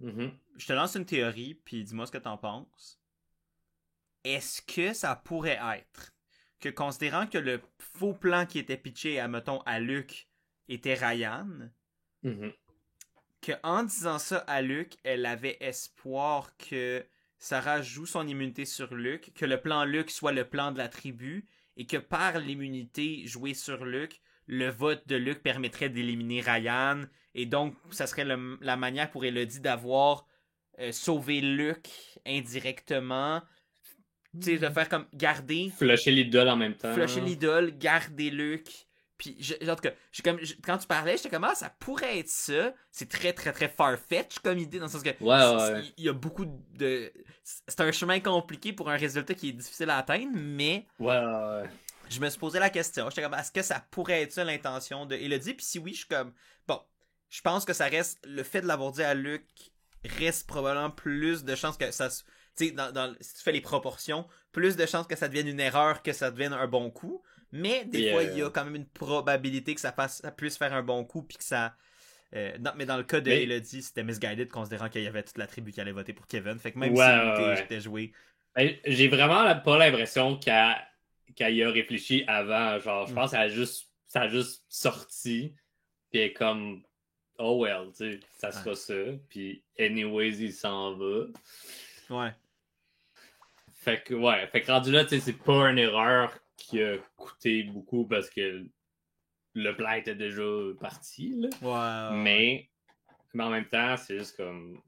Mm-hmm. Je te lance une théorie, puis dis-moi ce que t'en penses. Est-ce que ça pourrait être que, considérant que le faux plan qui était pitché, mettons, à Luc était Ryan, que en disant ça à Luc, elle avait espoir que Sarah joue son immunité sur Luc, que le plan Luc soit le plan de la tribu, et que par l'immunité jouée sur Luc, le vote de Luc permettrait d'éliminer Ryan, et donc ça serait la manière pour Elodie d'avoir sauvé Luc indirectement. Tu sais, de faire comme garder. Flusher l'idole en même temps. Flusher l'idole, garder Luc. Puis, en tout cas, quand tu parlais, j'étais comme, ça pourrait être ça. C'est très, très, très far-fetched comme idée, dans le sens que il y a beaucoup de. C'est un chemin compliqué pour un résultat qui est difficile à atteindre, mais. Je me suis posé la question. J'étais comme, est-ce que ça pourrait être ça l'intention de Elodie? Puis si oui, je suis comme, bon, je pense que ça reste. Le fait de l'avoir dit à Luc reste probablement plus de chances que ça. Tu sais, si tu fais les proportions, plus de chances que ça devienne une erreur que ça devienne un bon coup. Mais des fois, il y a quand même une probabilité que ça puisse faire un bon coup, puis que ça. Mais dans le cas de Elodie, c'était misguided, considérant qu'il y avait toute la tribu qui allait voter pour Kevin. Fait que même si j'étais joué. J'ai vraiment pas l'impression qu'elle y a réfléchi avant. Genre, je pense qu'elle ça a juste sorti. Puis elle est comme, oh well, tu sais, ça sera ça. Puis, anyways, il s'en va. Ouais. Fait que rendu là, tu sais, c'est pas une erreur qui a coûté beaucoup parce que le plan était déjà parti, là. Mais en même temps, c'est juste comme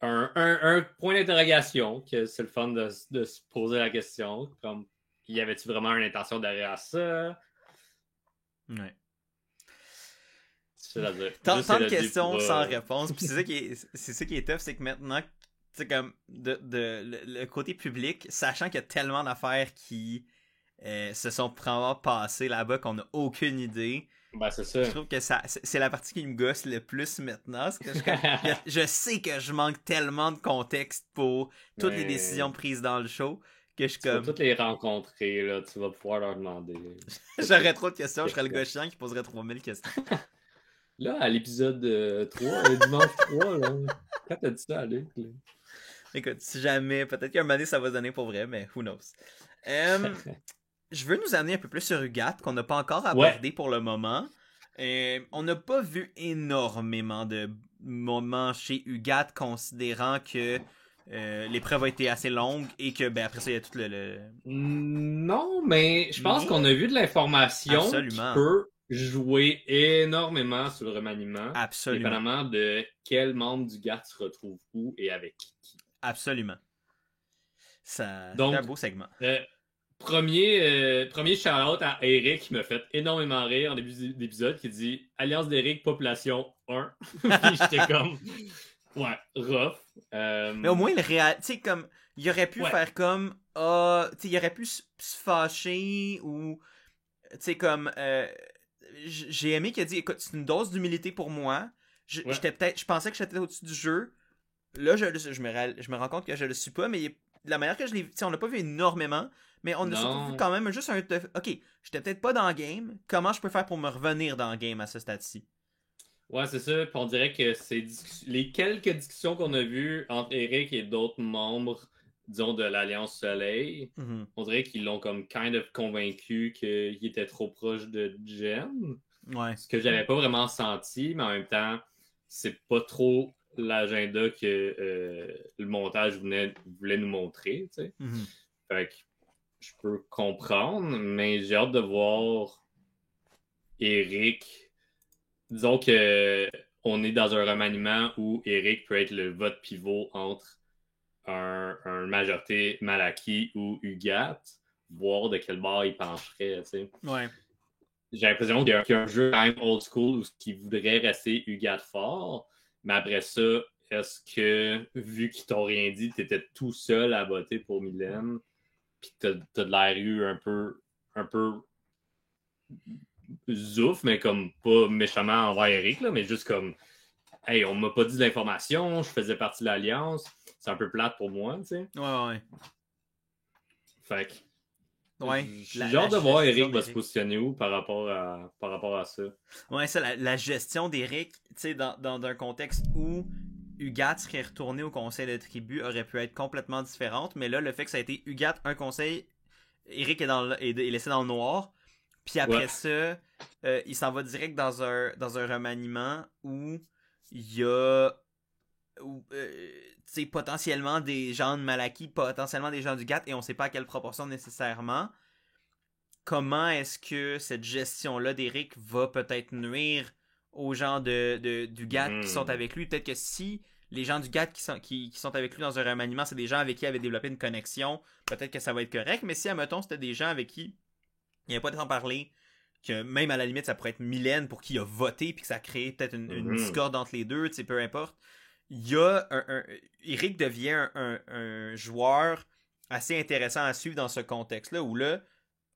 un point d'interrogation que c'est le fun de se poser la question. Comme, y avait-tu vraiment une intention derrière ça? Ouais. Tant de questions sans réponse. Puis c'est ça qui est tough, c'est que maintenant, tu sais, comme le côté public, sachant qu'il y a tellement d'affaires qui se sont probablement passées là-bas qu'on n'a aucune idée. Ben, c'est ça. Je trouve que c'est la partie qui me gosse le plus maintenant. Parce que je sais que je manque tellement de contexte pour toutes les décisions prises dans le show que je vas toutes les rencontrer, là. Tu vas pouvoir leur demander. J'aurais trop de questions, je serais le gars chiant qui poserait 3000 questions. Là, à l'épisode 3, le dimanche 3, là, quand t'as dit ça à Luc, là? Écoute, si jamais, peut-être qu'un moment donné, ça va se donner pour vrai, mais who knows. Je veux nous amener un peu plus sur Ugat, qu'on n'a pas encore abordé pour le moment. On n'a pas vu énormément de moments chez Ugat, considérant que l'épreuve a été assez longue et que, ben, après ça, il y a tout le... Non, mais je pense qu'on a vu de l'information qui peut jouer énormément sur le remaniement. Absolument. Dépendamment de quel membre du GAT se retrouve où et avec qui. Absolument. Ça, donc, c'est un beau segment. Premier shout-out à Eric qui m'a fait énormément rire en début d'épisode, qui dit « Alliance d'Eric, population 1 ». Puis j'étais comme « Ouais, rough ». Mais au moins, tu sais, comme, il aurait pu faire comme « Ah, tu sais, il aurait pu se fâcher » ou, tu sais, comme... j'ai aimé qu'il a dit, écoute, c'est une dose d'humilité pour moi. Je pensais que j'étais au-dessus du jeu. Là, je me rends compte que je le suis pas, mais la manière que je l'ai vu, on l'a pas vu énormément, mais on a surtout vu quand même juste ok, j'étais peut-être pas dans le game. Comment je peux faire pour me revenir dans le game à ce stade-ci? Ouais, c'est ça. Puis on dirait que les quelques discussions qu'on a vues entre Eric et d'autres membres, disons, de l'Alliance Soleil, on dirait qu'ils l'ont comme kind of convaincu qu'il était trop proche de Jen. Ouais. Ce que j'avais pas vraiment senti, mais en même temps, c'est pas trop l'agenda que le montage voulait nous montrer, tu sais. Fait que je peux comprendre, mais j'ai hâte de voir Eric. Disons que on est dans un remaniement où Eric peut être le vote pivot entre un majorité Malaki ou Ugat, voir de quel bord il pencherait, tu sais. Ouais. J'ai l'impression qu'il y a un jeu quand même old school où qui voudrait rester Ugat fort, mais après ça, est-ce que, vu qu'ils t'ont rien dit, t'étais tout seul à voter pour Mylène, pis t'as de l'air eu un peu zouf, mais comme pas méchamment envers Eric, là, mais juste comme hey, on m'a pas dit l'information, je faisais partie de l'Alliance, c'est un peu plate pour moi, tu sais. Ouais. Fait que Ouais. j'ai hâte de voir Eric va se positionner où par rapport à ça. Ouais, ça, la gestion d'Eric, tu sais, dans un contexte où Ugat serait retourné au conseil de tribu aurait pu être complètement différente, mais là, le fait que ça a été Ugat, un conseil, Eric est laissé dans le noir, puis après ça, il s'en va direct dans un remaniement où il y a potentiellement des gens de Malaki, potentiellement des gens du GAT, et on sait pas à quelle proportion nécessairement. Comment est-ce que cette gestion-là d'Eric va peut-être nuire aux gens du GAT qui sont avec lui? Peut-être que si les gens du GAT qui sont avec lui dans un remaniement, c'est des gens avec qui il avait développé une connexion, peut-être que ça va être correct, mais si, admettons, c'était des gens avec qui il n'y avait pas de temps parler, que même à la limite, ça pourrait être Mylène pour qui il a voté, puis que ça crée peut-être une discorde entre les deux, tu sais, peu importe. Il y a Eric devient un joueur assez intéressant à suivre dans ce contexte-là, où là,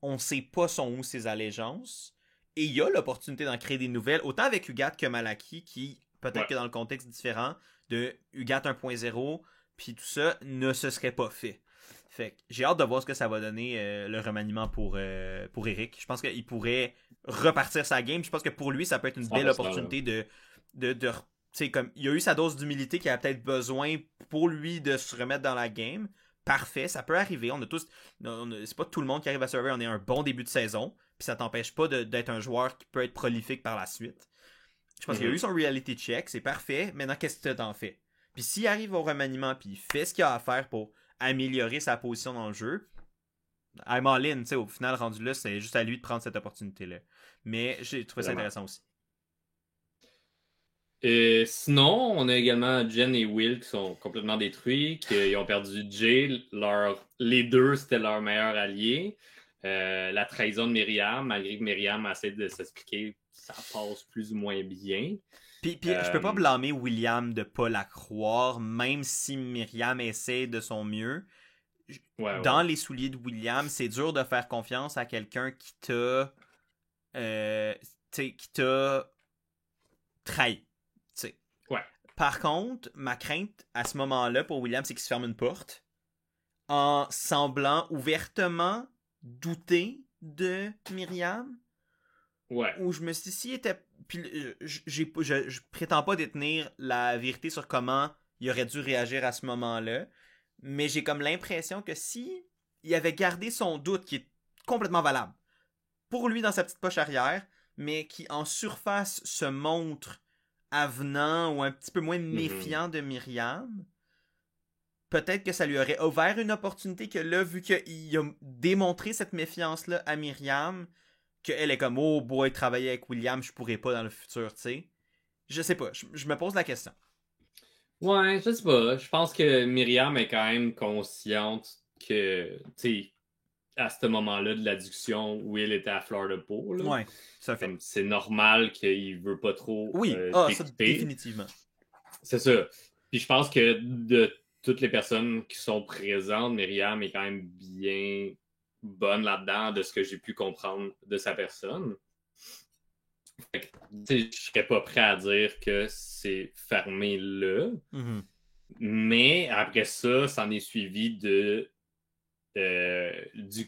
on sait pas sont où ses allégeances, et il y a l'opportunité d'en créer des nouvelles, autant avec Ugat que Malaki, qui, peut-être que dans le contexte différent de Ugat 1.0, puis tout ça, ne se serait pas fait. Fait que j'ai hâte de voir ce que ça va donner le remaniement pour Eric. Je pense qu'il pourrait repartir sa game. Je pense que pour lui, ça peut être une belle opportunité de comme il a eu sa dose d'humilité qu'il a peut-être besoin pour lui de se remettre dans la game. Parfait, ça peut arriver. On a tous, c'est pas tout le monde qui arrive à Survivor. On est un bon début de saison, puis ça t'empêche pas d'être un joueur qui peut être prolifique par la suite. Je pense qu'il a eu son reality check, c'est parfait. Maintenant, qu'est-ce que t'en fais? Puis s'il arrive au remaniement, puis il fait ce qu'il a à faire pour améliorer sa position dans le jeu, I'm all in, tu sais, au final, rendu là, c'est juste à lui de prendre cette opportunité-là. Mais j'ai trouvé ça intéressant aussi. Sinon, on a également Jen et Will qui sont complètement détruits, qui ont perdu Jay. Les deux, c'était leur meilleur allié. La trahison de Myriam, malgré que Myriam essaie de s'expliquer, ça passe plus ou moins bien. Puis je peux pas blâmer William de pas la croire, même si Myriam essaie de son mieux. Dans les souliers de William, c'est dur de faire confiance à quelqu'un qui t'a trahi. Ouais. Par contre, ma crainte à ce moment-là pour William, c'est qu'il se ferme une porte en semblant ouvertement douter de Myriam. Ouais. Où je me suis dit, s'il était. Puis je prétends pas détenir la vérité sur comment il aurait dû réagir à ce moment-là. Mais j'ai comme l'impression que si il avait gardé son doute, qui est complètement valable, pour lui dans sa petite poche arrière, mais qui en surface se montre avenant ou un petit peu moins méfiant de Myriam, peut-être que ça lui aurait ouvert une opportunité que là, vu qu'il a démontré cette méfiance-là à Myriam, qu'elle est comme, oh boy, travailler avec William, je pourrais pas dans le futur, tu sais. Je sais pas, je me pose la question. Ouais, je sais pas. Je pense que Myriam est quand même consciente que, tu sais, à ce moment-là de l'adduction, Will était à fleur de peau. Là. Ouais, ça fait. C'est normal qu'il veut pas trop. Oui, ça définitivement. C'est ça. Puis je pense que de toutes les personnes qui sont présentes, Myriam est quand même bien bonne là-dedans de ce que j'ai pu comprendre de sa personne. Fait que, je serais pas prêt à dire que c'est fermé là. Mm-hmm. Mais après ça, c'en est suivi du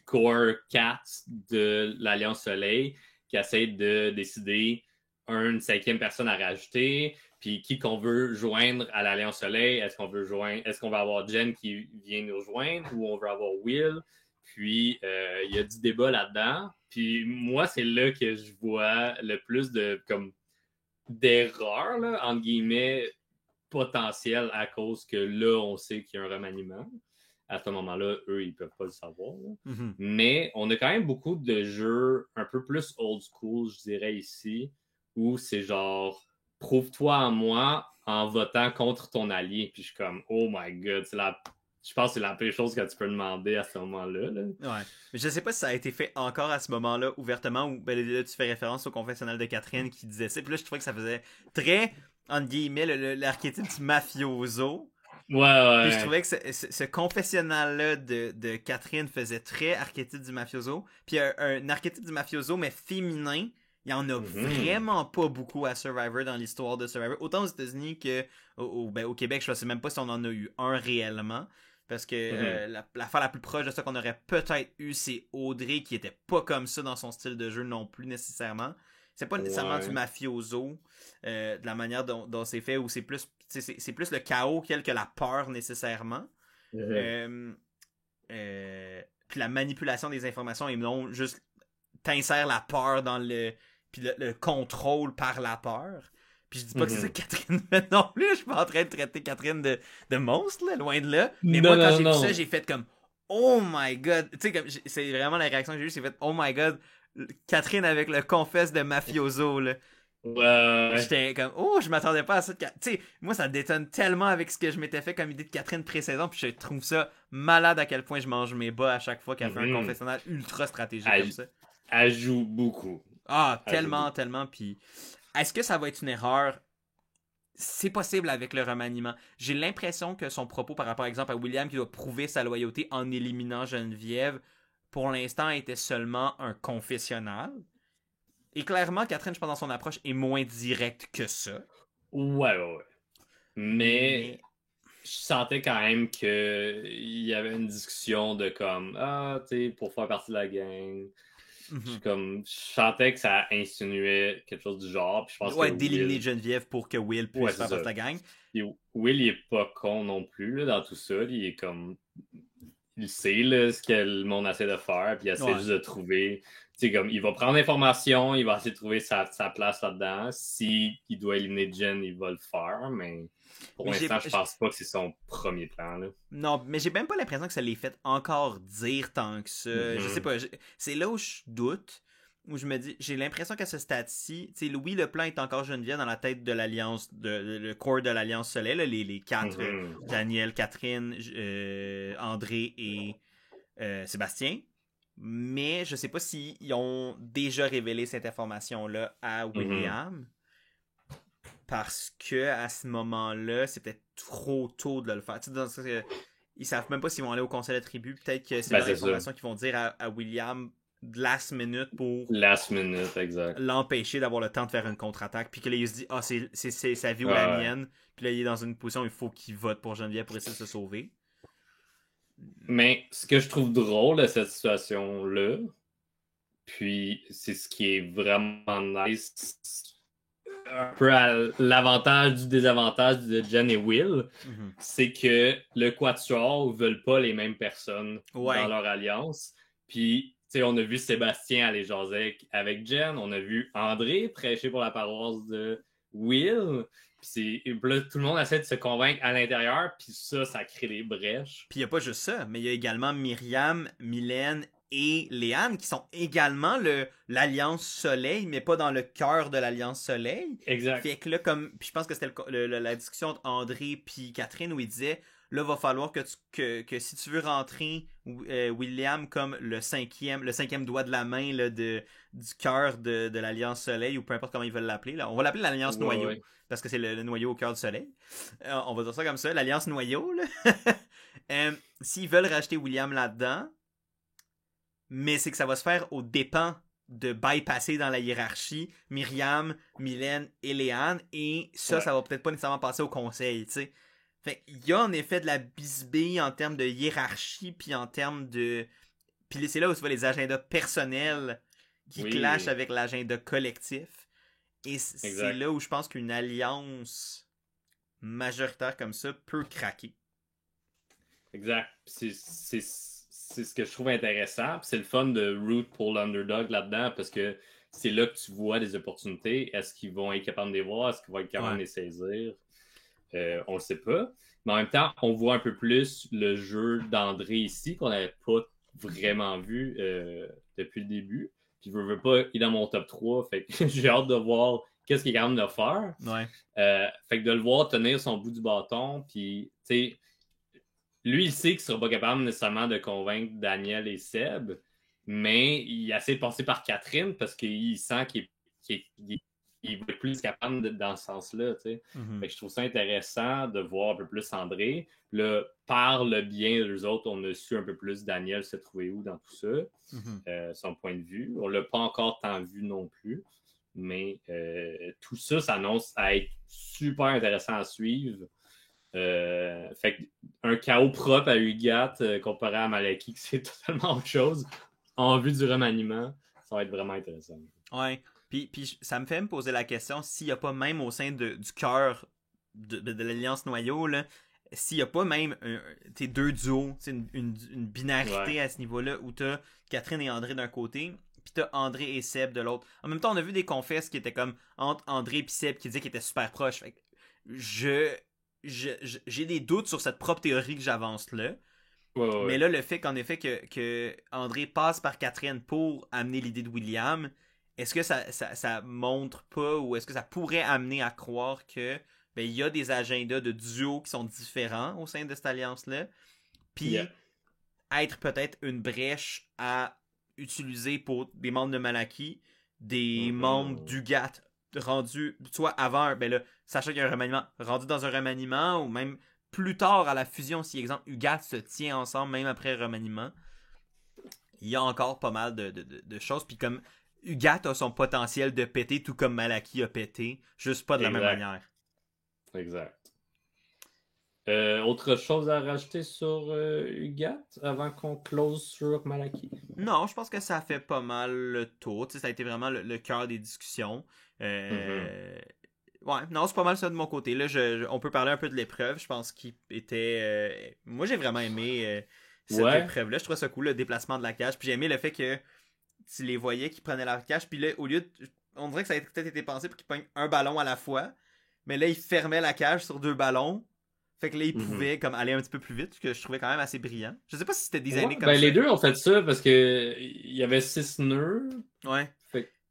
Core 4 de l'Alliance Soleil qui essaie de décider une 5e personne à rajouter, puis qui qu'on veut joindre à l'Alliance Soleil. Est-ce qu'on veut avoir Jen qui vient nous rejoindre ou on veut avoir Will? Puis, il y a du débat là-dedans. Puis, moi, c'est là que je vois le plus d'erreurs, là, entre guillemets, potentielles à cause que là, on sait qu'il y a un remaniement. À ce moment-là, eux, ils peuvent pas le savoir. Mm-hmm. Mais on a quand même beaucoup de jeux un peu plus old school, je dirais ici, où c'est genre, prouve-toi à moi en votant contre ton allié. Puis je suis comme, oh my god, c'est la je pense que c'est la pire chose que tu peux demander à ce moment-là. Là. Ouais. Mais je sais pas si ça a été fait encore à ce moment-là, ouvertement, où ben, là, tu fais référence au confessionnal de Catherine qui disait ça. Puis là, je trouvais que ça faisait très, entre guillemets, l'archétype du mafioso. Ouais. Puis je trouvais que ce confessionnal-là de Catherine faisait très archétype du mafioso. Puis un archétype du mafioso, mais féminin, il y en a vraiment pas beaucoup à Survivor dans l'histoire de Survivor. Autant aux États-Unis que au Québec, je sais même pas si on en a eu un réellement. Parce que l'affaire la plus proche de ça qu'on aurait peut-être eu, c'est Audrey, qui était pas comme ça dans son style de jeu non plus nécessairement. C'est pas nécessairement du mafioso, de la manière dont c'est fait, ou c'est plus le chaos que la peur nécessairement. Puis la manipulation des informations et non juste t'insères la peur dans puis le contrôle par la peur. Puis je dis pas que c'est ça que Catherine fait non plus. Je suis pas en train de traiter Catherine de monstre, là, loin de là. Mais moi, quand j'ai vu ça, j'ai fait comme oh my god. Tu sais, comme c'est vraiment la réaction que j'ai eue, c'est fait oh my god. Catherine avec le confesse de mafioso, là. Ouais. J'étais comme oh, je m'attendais pas à ça. Tu sais, moi, ça détonne tellement avec ce que je m'étais fait comme idée de Catherine précédente. Puis je trouve ça malade à quel point je mange mes bas à chaque fois qu'elle fait un confessionnal ultra stratégique comme ça. Elle joue beaucoup. Ah, tellement. Puis est-ce que ça va être une erreur? C'est possible avec le remaniement. J'ai l'impression que son propos par rapport, par exemple, à William qui doit prouver sa loyauté en éliminant Geneviève, pour l'instant, était seulement un confessionnal. Et clairement, Catherine, je pense, dans son approche, est moins directe que ça. Ouais. Mais je sentais quand même qu'il y avait une discussion de comme, tu sais, pour faire partie de la gang. Je sentais que ça insinuait quelque chose du genre. Puis je pense que d'éliminer Geneviève pour que Will puisse faire partie de la gang. Et Will, il est pas con non plus là, dans tout ça. Il est comme. Il sait là, ce que le monde essaie de faire. Puis il essaie juste de trouver. Tu sais, comme, il va prendre l'information, il va essayer de trouver sa place là-dedans. S'il doit éliminer Jen, il va le faire. Mais pour l'instant, je pense pas que c'est son premier plan. Là. Non, mais j'ai même pas l'impression que ça l'ait fait encore dire tant que ça. Je sais pas. C'est là où je doute. Où je me dis, j'ai l'impression qu'à ce stade-ci, tu sais, oui, le plan est encore Geneviève dans la tête de l'Alliance, le corps de l'Alliance Soleil, là, les quatre, Daniel, Catherine, André et Sébastien. Mais je sais pas s'ils ont déjà révélé cette information-là à William. Parce que à ce moment-là, c'était trop tôt de le faire. Tu sais, ils savent même pas s'ils vont aller au conseil de tribu. Peut-être que c'est l'information qu'ils vont dire à William last minute pour exact. L'empêcher d'avoir le temps de faire une contre-attaque. Puis que là, il se dit c'est sa vie ou la mienne. Puis là, il est dans une position où il faut qu'il vote pour Geneviève pour essayer de se sauver. Mais ce que je trouve drôle de cette situation-là, puis c'est ce qui est vraiment nice, un peu à l'avantage du désavantage de Jen et Will, c'est que le Quatuor veulent pas les mêmes personnes dans leur alliance. Puis, tu sais, on a vu Sébastien aller jaser avec Jen, on a vu André prêcher pour la paroisse de Will. Puis là, tout le monde essaie de se convaincre à l'intérieur, puis ça crée des brèches. Puis il n'y a pas juste ça, mais il y a également Myriam, Mylène et Léane qui sont également l'Alliance Soleil, mais pas dans le cœur de l'Alliance Soleil. Exact. Fait que là, puis je pense que c'était la discussion entre André puis Catherine où il disait, là, va falloir que si tu veux rentrer William comme le cinquième doigt de la main là, du cœur de l'Alliance Soleil, ou peu importe comment ils veulent l'appeler. Là. On va l'appeler l'Alliance Noyau, parce que c'est le noyau au cœur du Soleil. On va dire ça comme ça, l'Alliance Noyau. Là. S'ils veulent racheter William là-dedans, mais c'est que ça va se faire aux dépens de bypasser dans la hiérarchie Myriam, Mylène et Léane, et ça va peut-être pas nécessairement passer au conseil, tu sais. Fait il y a en effet de la bisbille en termes de hiérarchie, puis en termes de... Puis c'est là où tu vois les agendas personnels qui clashent avec l'agenda collectif. Et c'est là où je pense qu'une alliance majoritaire comme ça peut craquer. Exact. C'est ce que je trouve intéressant. Puis c'est le fun de root pour l'underdog là-dedans, parce que c'est là que tu vois des opportunités. Est-ce qu'ils vont être capables de les voir? Est-ce qu'ils vont être capables de les saisir? On le sait pas. Mais en même temps, on voit un peu plus le jeu d'André ici, qu'on n'avait pas vraiment vu depuis le début. Puis je veux pas, il est dans mon top 3. Fait que j'ai hâte de voir qu'est-ce qu'il est capable de faire. Ouais. Fait que de le voir tenir son bout du bâton, puis tu sais, lui, il sait qu'il sera pas capable nécessairement de convaincre Daniel et Seb, mais il essaie de passer par Catherine parce qu'il sent qu'il va être plus capable dans ce sens-là. Fait que je trouve ça intéressant de voir un peu plus André. Là, par le bien d'eux autres, on a su un peu plus Daniel se trouver où dans tout ça, son point de vue. On l'a pas encore tant vu non plus, mais tout ça s'annonce à être super intéressant à suivre. Fait un chaos propre à Ugat comparé à Malaki, qui c'est totalement autre chose, en vue du remaniement, ça va être vraiment intéressant. Ouais. Puis ça me fait me poser la question s'il n'y a pas même au sein du cœur de l'Alliance Noyau, là, s'il n'y a pas même deux duos, une binarité à ce niveau-là où t'as Catherine et André d'un côté, puis t'as André et Seb de l'autre. En même temps, on a vu des confesses qui étaient comme entre André et Seb qui disaient qu'ils étaient super proches. Fait que j'ai des doutes sur cette propre théorie que j'avance là. Ouais. Mais là, le fait qu'en effet que André passe par Catherine pour amener l'idée de William, est-ce que ça montre pas ou est-ce que ça pourrait amener à croire que il y a des agendas de duo qui sont différents au sein de cette alliance-là, puis être peut-être une brèche à utiliser pour des membres de Malaki, des membres d'Ugat rendus, soit avant, sachant qu'il y a un remaniement, rendu dans un remaniement, ou même plus tard à la fusion, si exemple Ugat se tient ensemble même après le remaniement, il y a encore pas mal de choses, puis comme Ugat a son potentiel de péter tout comme Malaki a pété, juste pas de la même manière. Exact. Autre chose à rajouter sur Ugat avant qu'on close sur Malaki? Non, je pense que ça fait pas mal le tour. Ça a été vraiment le cœur des discussions. Ouais, non, c'est pas mal ça de mon côté. Là, on peut parler un peu de l'épreuve. Je pense qu'il était... Moi, j'ai vraiment aimé cette épreuve-là. Je trouvais ça cool, le déplacement de la cage. Puis j'ai aimé le fait que tu les voyais qui prenaient la cage. Puis là, au lieu de... On dirait que ça a peut-être été pensé pour qu'ils pognent un ballon à la fois. Mais là, ils fermaient la cage sur 2 ballons. Fait que là, ils pouvaient comme aller un petit peu plus vite, ce que je trouvais quand même assez brillant. Je sais pas si c'était designé comme ça. Les deux ont fait ça parce que il y avait 6 nœuds. Ouais.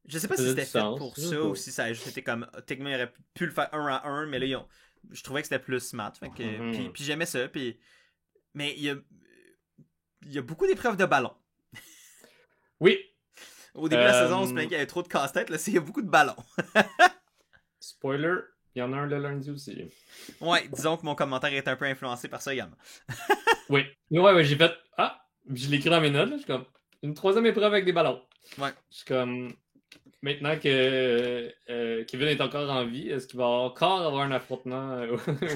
Je sais pas si c'était fait pour ça ou si ça a juste été comme... Techniquement, ils auraient pu le faire 1 à 1, mais là, je trouvais que c'était plus smart. Fait que, puis j'aimais ça. Mais il y a beaucoup d'épreuves de ballon. Oui. Au début de la saison, on se plaignait qu'il y avait trop de casse-tête. Là, il y a beaucoup de ballons. Spoiler, il y en a un le lundi aussi. Ouais, disons que mon commentaire est un peu influencé par ça également. Oui. Ouais, j'ai fait... je l'ai écrit dans mes notes. Là, je suis comme... Une 3e épreuve avec des ballons. Ouais. Je suis comme... Maintenant que Kevin est encore en vie, est-ce qu'il va encore avoir un affrontement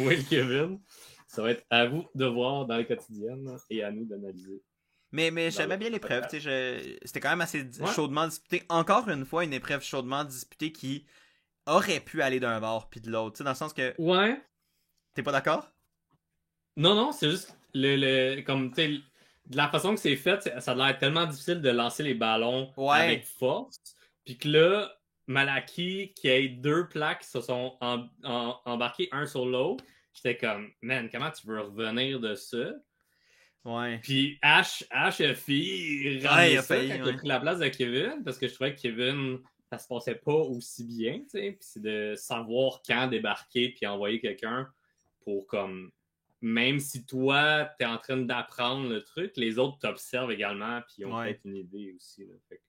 Will Kevin? Ça va être à vous de voir dans les quotidiennes et à nous d'analyser. Mais j'aimais bien l'épreuve. C'était quand même assez chaudement disputé. Encore une fois, une épreuve chaudement disputée qui aurait pu aller d'un bord puis de l'autre. Dans le sens que... Ouais. T'es pas d'accord? Non, c'est juste comme de la façon que c'est fait, ça a l'air tellement difficile de lancer les ballons avec force. Puis que là, Malaki, qui a 2 plaques qui se sont embarquées un sur l'autre, j'étais comme, man, comment tu veux revenir de ça? Ouais. Puis Ash a failli ramener ça quand il a pris la place de Kevin, parce que je trouvais que Kevin, ça se passait pas aussi bien, tu sais. Puis c'est de savoir quand débarquer puis envoyer quelqu'un pour comme... Même si toi, t'es en train d'apprendre le truc, les autres t'observent également puis ont peut-être une idée aussi. Là. Fait que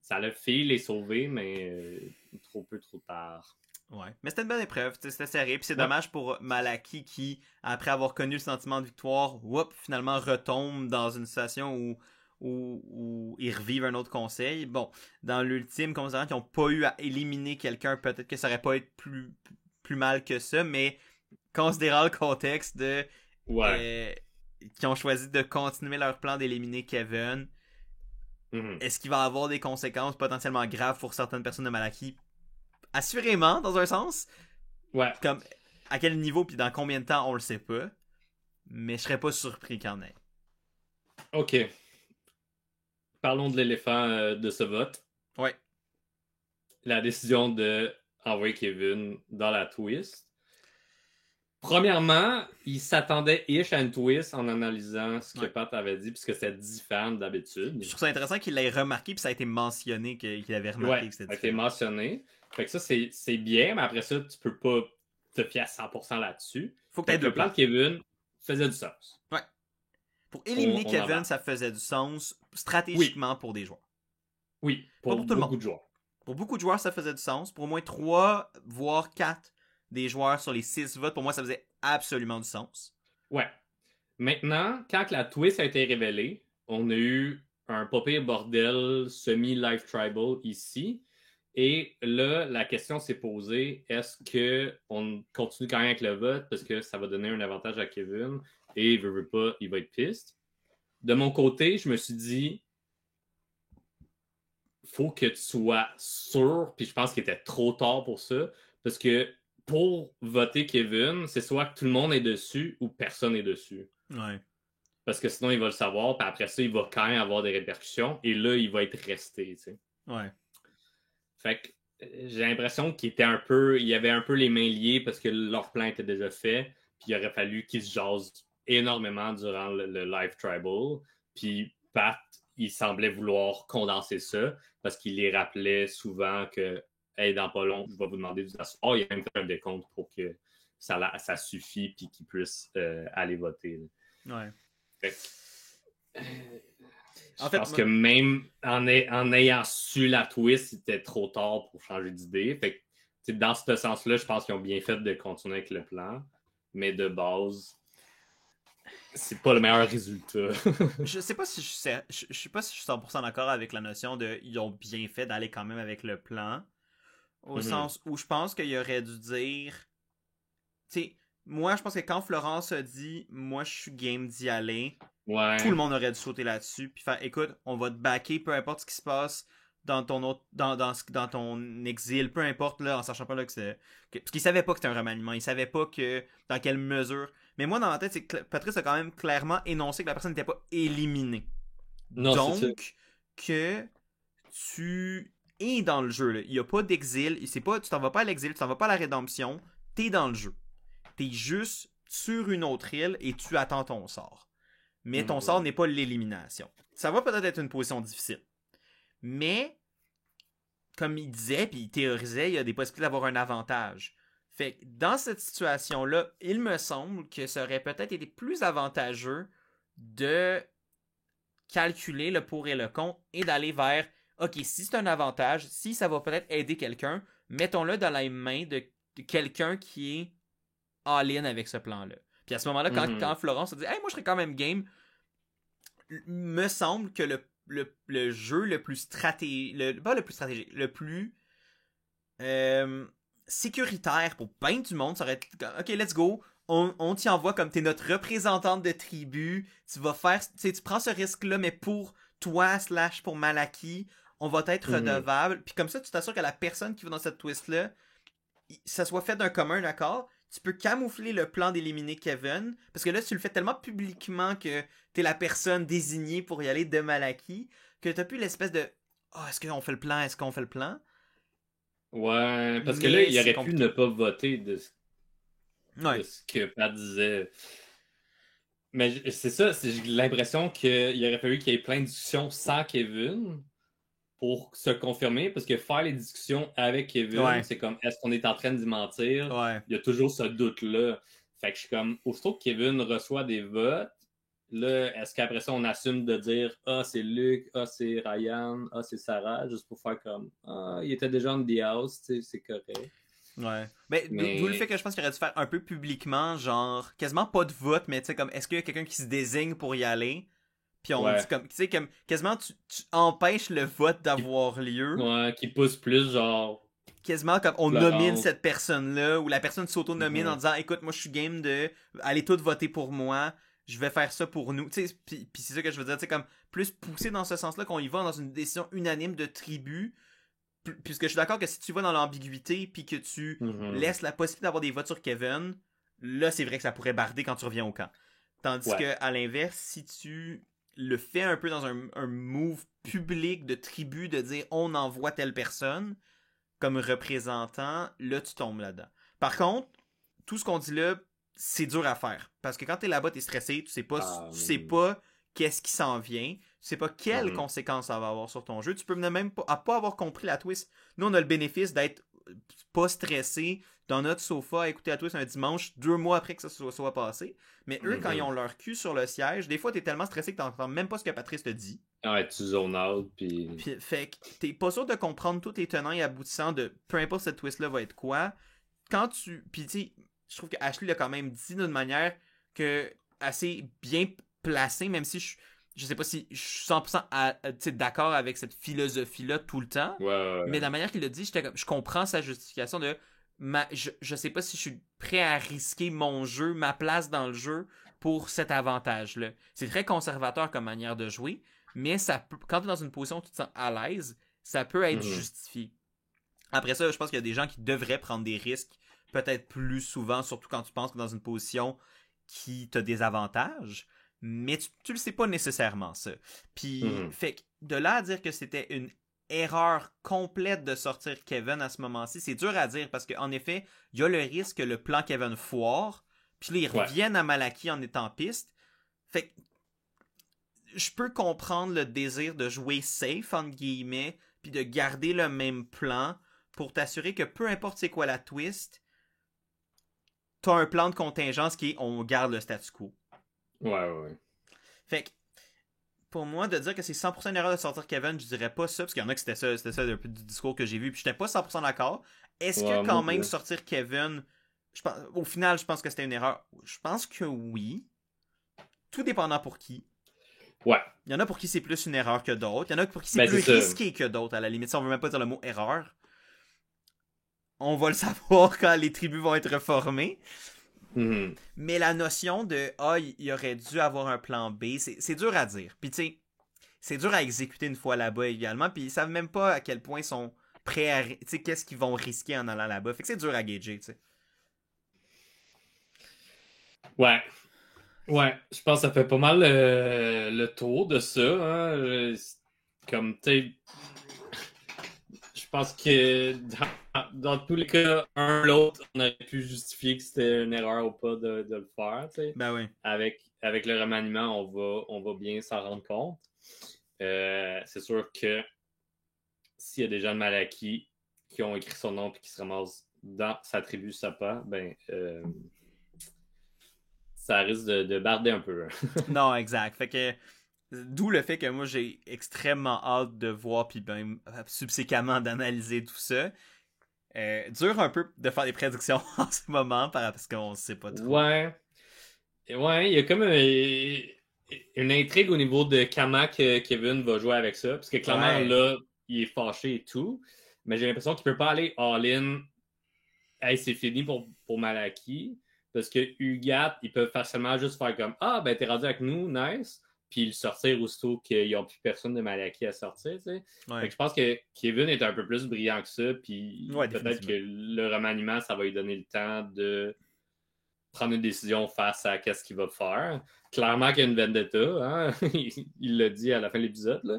ça l'a fait les sauver, mais trop tard. Ouais. Mais c'était une bonne épreuve, c'était serré. Puis c'est dommage pour Malaki qui, après avoir connu le sentiment de victoire, finalement retombe dans une situation où ils revivent un autre conseil. Bon, dans l'ultime, considérant qu'ils n'ont pas eu à éliminer quelqu'un, peut-être que ça aurait pas été plus mal que ça, mais considérant le contexte de qui ont choisi de continuer leur plan d'éliminer Kevin, est-ce qu'il va avoir des conséquences potentiellement graves pour certaines personnes de Malaki? Assurément, dans un sens. Ouais. Comme, à quel niveau puis dans combien de temps, on le sait pas. Mais je serais pas surpris qu'il y en ait. OK. Parlons de l'éléphant de ce vote. Ouais. La décision de envoyer Kevin dans la twist. Premièrement, il s'attendait à une twist en analysant ce que Pat avait dit, puisque c'était différent d'habitude. Je trouve ça intéressant qu'il l'ait remarqué, puis ça a été mentionné qu'il avait remarqué que c'était différent. Ça a été mentionné. Fait que ça, c'est bien, mais après ça, tu peux pas te fier à 100% là-dessus. Faut que t'aies le plan de Kevin faisait du sens. Ouais. Pour éliminer Kevin, ça faisait du sens stratégiquement pour des joueurs. Oui, pour tout le monde. De joueurs. Pour beaucoup de joueurs, ça faisait du sens. Pour au moins 3, voire 4 des joueurs sur les 6 votes, pour moi, ça faisait absolument du sens. Ouais. Maintenant, quand la twist a été révélée, on a eu un pas pire bordel semi-live tribal ici. Et là, la question s'est posée, est-ce qu'on continue quand même avec le vote parce que ça va donner un avantage à Kevin et il veut pas, il va être piste. De mon côté, je me suis dit, faut que tu sois sûr, puis je pense qu'il était trop tard pour ça, parce que pour voter Kevin, c'est soit que tout le monde est dessus ou personne n'est dessus. Ouais. Parce que sinon, il va le savoir, puis après ça, il va quand même avoir des répercussions, et là, il va être resté, tu sais. Ouais. Fait que j'ai l'impression qu'il était un peu... Il y avait un peu les mains liées parce que leur plan était déjà fait, puis il aurait fallu qu'ils se jasent énormément durant le live tribal. Puis Pat, il semblait vouloir condenser ça parce qu'il les rappelait souvent que hey, dans pas long, je vais vous demander de vous asseoir. Il y a même fait un décompte pour que ça suffit puis qu'ils puissent aller voter. Là. Ouais. Fait que, je pense que même en ayant su la twist, c'était trop tard pour changer d'idée. Fait que, dans ce sens-là, je pense qu'ils ont bien fait de continuer avec le plan. Mais de base, c'est pas le meilleur résultat. Je sais pas si je sais pas si je suis 100% d'accord avec la notion de ils ont bien fait d'aller quand même avec le plan. Au sens où je pense qu'il aurait dû dire... Tu sais, moi, je pense que quand Florence a dit « Moi, je suis game d'y aller », tout le monde aurait dû sauter là-dessus puis faire « Écoute, on va te backer, peu importe ce qui se passe dans ton ton exil, peu importe, là, en sachant pas là que c'est... » Parce qu'il savait pas que c'était un remaniement, il savait pas que dans quelle mesure... Mais moi, dans ma tête, c'est que Patrice a quand même clairement énoncé que la personne n'était pas éliminée. Non, donc, que tu es dans le jeu. Là. Il n'y a pas d'exil. Tu t'en vas pas à l'exil, tu t'en vas pas à la rédemption. T'es dans le jeu. T'es juste sur une autre île et tu attends ton sort. Mais ton sort n'est pas l'élimination. Ça va peut-être être une position difficile. Mais, comme il disait, puis il théorisait, il y a des possibilités d'avoir un avantage. Fait que dans cette situation-là, il me semble que ça aurait peut-être été plus avantageux de calculer le pour et le contre et d'aller vers ok, si c'est un avantage, si ça va peut-être aider quelqu'un, mettons-le dans les mains de quelqu'un qui est all-in avec ce plan-là. Puis à ce moment-là, quand Florence a dit hey, moi je serais quand même game, me semble que le jeu le plus stratégique, pas le plus stratégique, le plus sécuritaire pour ben du monde, ça aurait été ok, let's go. On t'y envoie comme t'es notre représentante de tribu. Tu vas faire, tu prends ce risque-là, mais pour toi / pour Malaki, on va être redevable. Puis comme ça, tu t'assures que la personne qui va dans cette twist-là, ça soit fait d'un commun accord. Tu peux camoufler le plan d'éliminer Kevin, parce que là, tu le fais tellement publiquement que t'es la personne désignée pour y aller de Malaki, que t'as plus l'espèce de est-ce qu'on fait le plan, est-ce qu'on fait le plan? Ouais, parce que là, il aurait pu ne pas voter de ce que Pat disait. Mais c'est ça, j'ai l'impression qu'il aurait fallu qu'il y ait plein de discussions sans Kevin pour se confirmer, parce que faire les discussions avec Kevin, c'est comme, est-ce qu'on est en train d'y mentir? Il y a toujours ce doute-là. Fait que je suis comme, aussitôt que Kevin reçoit des votes, là, est-ce qu'après ça, on assume de dire, c'est Luc, c'est Ryan, c'est Sarah, juste pour faire comme, il était déjà en the house, tu sais, c'est correct. Ouais. Mais d'où le fait que je pense qu'il aurait dû faire un peu publiquement, genre, quasiment pas de vote, mais tu sais, comme, est-ce qu'il y a quelqu'un qui se désigne pour y aller? Puis on dit comme, tu sais, comme, quasiment tu empêches le vote d'avoir lieu. Ouais, qui pousse plus, genre. Quasiment comme on nomine cette personne-là, ou la personne s'auto-nomine en disant, écoute, moi je suis game de aller tout voter pour moi, je vais faire ça pour nous. Tu sais, puis c'est ça que je veux dire, tu sais, comme, plus pousser dans ce sens-là qu'on y va dans une décision unanime de tribu. Puisque je suis d'accord que si tu vas dans l'ambiguïté puis que tu laisses la possibilité d'avoir des votes sur Kevin, là c'est vrai que ça pourrait barder quand tu reviens au camp. Tandis que à l'inverse, si tu le fais un peu dans un move public de tribu de dire on envoie telle personne comme représentant, là tu tombes là-dedans. Par contre, tout ce qu'on dit là, c'est dur à faire. Parce que quand t'es là-bas, t'es stressé, tu sais pas qu'est-ce qui s'en vient. Tu sais pas quelles conséquences ça va avoir sur ton jeu. Tu peux même pas avoir compris la twist. Nous, on a le bénéfice d'être pas stressés dans notre sofa à écouter la twist un dimanche 2 mois après que ça soit passé. Mais eux, quand ils ont leur cul sur le siège, des fois, t'es tellement stressé que t'entends même pas ce que Patrice te dit. Ouais, tu zone out, puis... Fait que t'es pas sûr de comprendre tous les tenants et aboutissants de peu importe cette twist-là va être quoi. Quand tu... Puis tu sais, je trouve que Ashley l'a quand même dit d'une manière que assez bien placée, même si je sais pas si je suis 100% d'accord avec cette philosophie-là tout le temps. Ouais. Mais de la manière qu'il l'a dit, je comprends sa justification de... je sais pas si je suis prêt à risquer mon jeu, ma place dans le jeu pour cet avantage-là. C'est très conservateur comme manière de jouer, mais ça peut, quand tu es dans une position où tu te sens à l'aise, ça peut être justifié. Après ça, je pense qu'il y a des gens qui devraient prendre des risques peut-être plus souvent, surtout quand tu penses que dans une position qui t'a des avantages, mais tu le sais pas nécessairement, ça. Puis, fait que de là à dire que c'était une erreur complète de sortir Kevin à ce moment-ci, c'est dur à dire parce qu'en effet, il y a le risque que le plan Kevin foire, puis là, ils reviennent à Malaki en étant piste. Fait que je peux comprendre le désir de jouer safe, entre guillemets, puis de garder le même plan pour t'assurer que peu importe c'est quoi la twist, t'as un plan de contingence qui est on garde le statu quo. Ouais. Fait que, pour moi, de dire que c'est 100% une erreur de sortir Kevin, je dirais pas ça, parce qu'il y en a que c'était ça un peu du discours que j'ai vu, puis j'étais pas 100% d'accord. Est-ce que quand même sortir Kevin, au final, je pense que c'était une erreur? Je pense que oui. Tout dépendant pour qui. Ouais. Il y en a pour qui c'est plus une erreur que d'autres. Il y en a pour qui c'est plus risqué que d'autres, à la limite. Si on veut même pas dire le mot erreur, on va le savoir quand les tribus vont être reformées. Mais la notion de il aurait dû avoir un plan B, c'est dur à dire. Puis tu sais, c'est dur à exécuter une fois là-bas également. Puis ils savent même pas à quel point ils sont prêts à... Tu sais, qu'est-ce qu'ils vont risquer en allant là-bas. Fait que c'est dur à gager, tu sais. Ouais, je pense que ça fait pas mal le tour de ça. Hein. Comme, tu sais, je pense que dans tous les cas, un ou l'autre, on aurait pu justifier que c'était une erreur ou pas de le faire. Tu sais. Ben oui. Avec le remaniement, on va bien s'en rendre compte. C'est sûr que s'il y a des gens de Malaki qui ont écrit son nom et qui se ramassent dans sa tribu Sapa, ben... ça risque de barder un peu. Non, exact. Fait que d'où le fait que moi j'ai extrêmement hâte de voir puis même subséquemment d'analyser tout ça. Dur un peu de faire des prédictions en ce moment parce qu'on sait pas trop. Ouais, il y a comme une intrigue au niveau de comment que Kevin va jouer avec ça. Parce que clairement, là, il est fâché et tout. Mais j'ai l'impression qu'il peut pas aller all-in. Hey, c'est fini pour Malaki. Parce que Ugat, ils peuvent facilement juste faire comme ben t'es rendu avec nous, nice. Puis le sortir aussitôt qu'ils n'ont plus personne de Malaki à sortir, tu sais. Fait que je pense que Kevin est un peu plus brillant que ça. Puis peut-être que le remaniement, ça va lui donner le temps de prendre une décision face à qu'est-ce qu'il va faire. Clairement qu'il y a une vendetta, hein? Il l'a dit à la fin de l'épisode, là.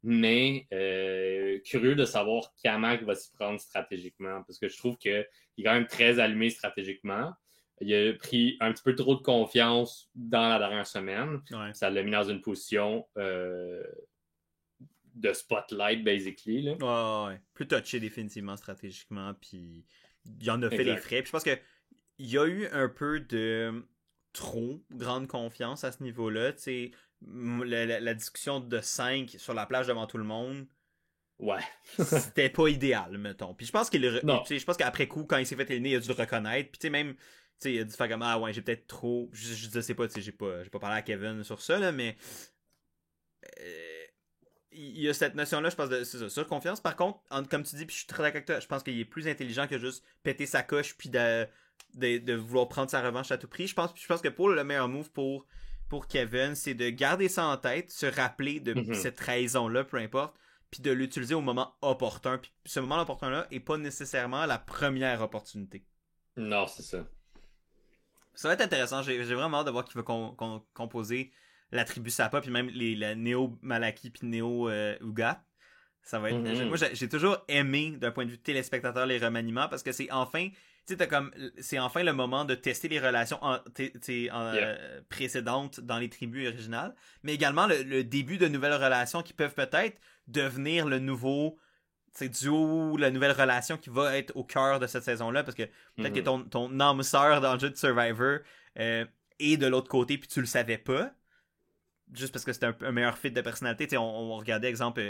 Mais curieux de savoir comment il va s'y prendre stratégiquement. Parce que je trouve qu'il est quand même très allumé stratégiquement. Il a pris un petit peu trop de confiance dans la dernière semaine. Ouais. Ça l'a mis dans une position de spotlight, basically. Là. Ouais. Plus touché définitivement stratégiquement. Puis il en a fait les frais. Puis je pense que il y a eu un peu de trop grande confiance à ce niveau-là. Tu sais, la discussion de 5 sur la plage devant tout le monde. Ouais. C'était pas idéal, mettons. Puis je pense je pense qu'après coup, quand il s'est fait éliminer, il a dû le reconnaître. Puis tu sais, même, il a dû faire comme j'ai peut-être trop. Je sais pas, j'ai pas parlé à Kevin sur ça, là, mais il y a cette notion-là, je pense, c'est ça, sur confiance. Par contre, comme tu dis, puis je suis très d'accord avec toi, je pense qu'il est plus intelligent que juste péter sa coche puis de vouloir prendre sa revanche à tout prix. Je pense que pour le meilleur move pour Kevin, c'est de garder ça en tête, se rappeler de cette trahison-là, peu importe, puis de l'utiliser au moment opportun. Puis ce moment opportun-là est pas nécessairement la première opportunité. Non, c'est ça. Ça va être intéressant. J'ai vraiment hâte de voir qui va composer la tribu Sapa, puis même la Néo-Malaki puis Néo-Ugat. Ça va être... Moi, j'ai toujours aimé, d'un point de vue téléspectateur, les remaniements, parce que c'est enfin... Tu sais, c'est enfin le moment de tester les relations précédentes dans les tribus originales, mais également le début de nouvelles relations qui peuvent peut-être devenir le nouveau duo, la nouvelle relation qui va être au cœur de cette saison-là, parce que peut-être que ton âme sœur dans le jeu de Survivor est de l'autre côté, puis tu le savais pas, juste parce que c'était un meilleur fit de personnalité. On regardait, exemple,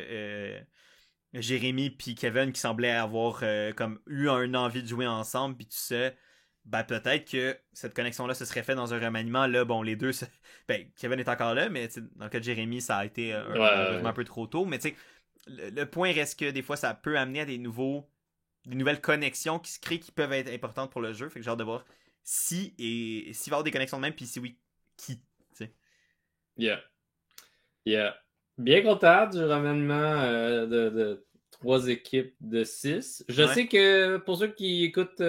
Jérémy puis Kevin qui semblaient avoir comme eu une envie de jouer ensemble, puis tout ça. Ben, peut-être que cette connexion-là se serait faite dans un remaniement. Là, bon, les deux... Ben, Kevin est encore là, mais dans le cas de Jérémy, ça a été un peu trop tôt. Mais tu sais, le point reste que des fois, ça peut amener à des nouvelles connexions qui se créent qui peuvent être importantes pour le jeu. Fait que j'ai hâte de voir s'il va y avoir des connexions de même, puis si oui, qui, tu sais. Yeah. Bien content du remaniement de 3 équipes de 6. Je sais que pour ceux qui écoutent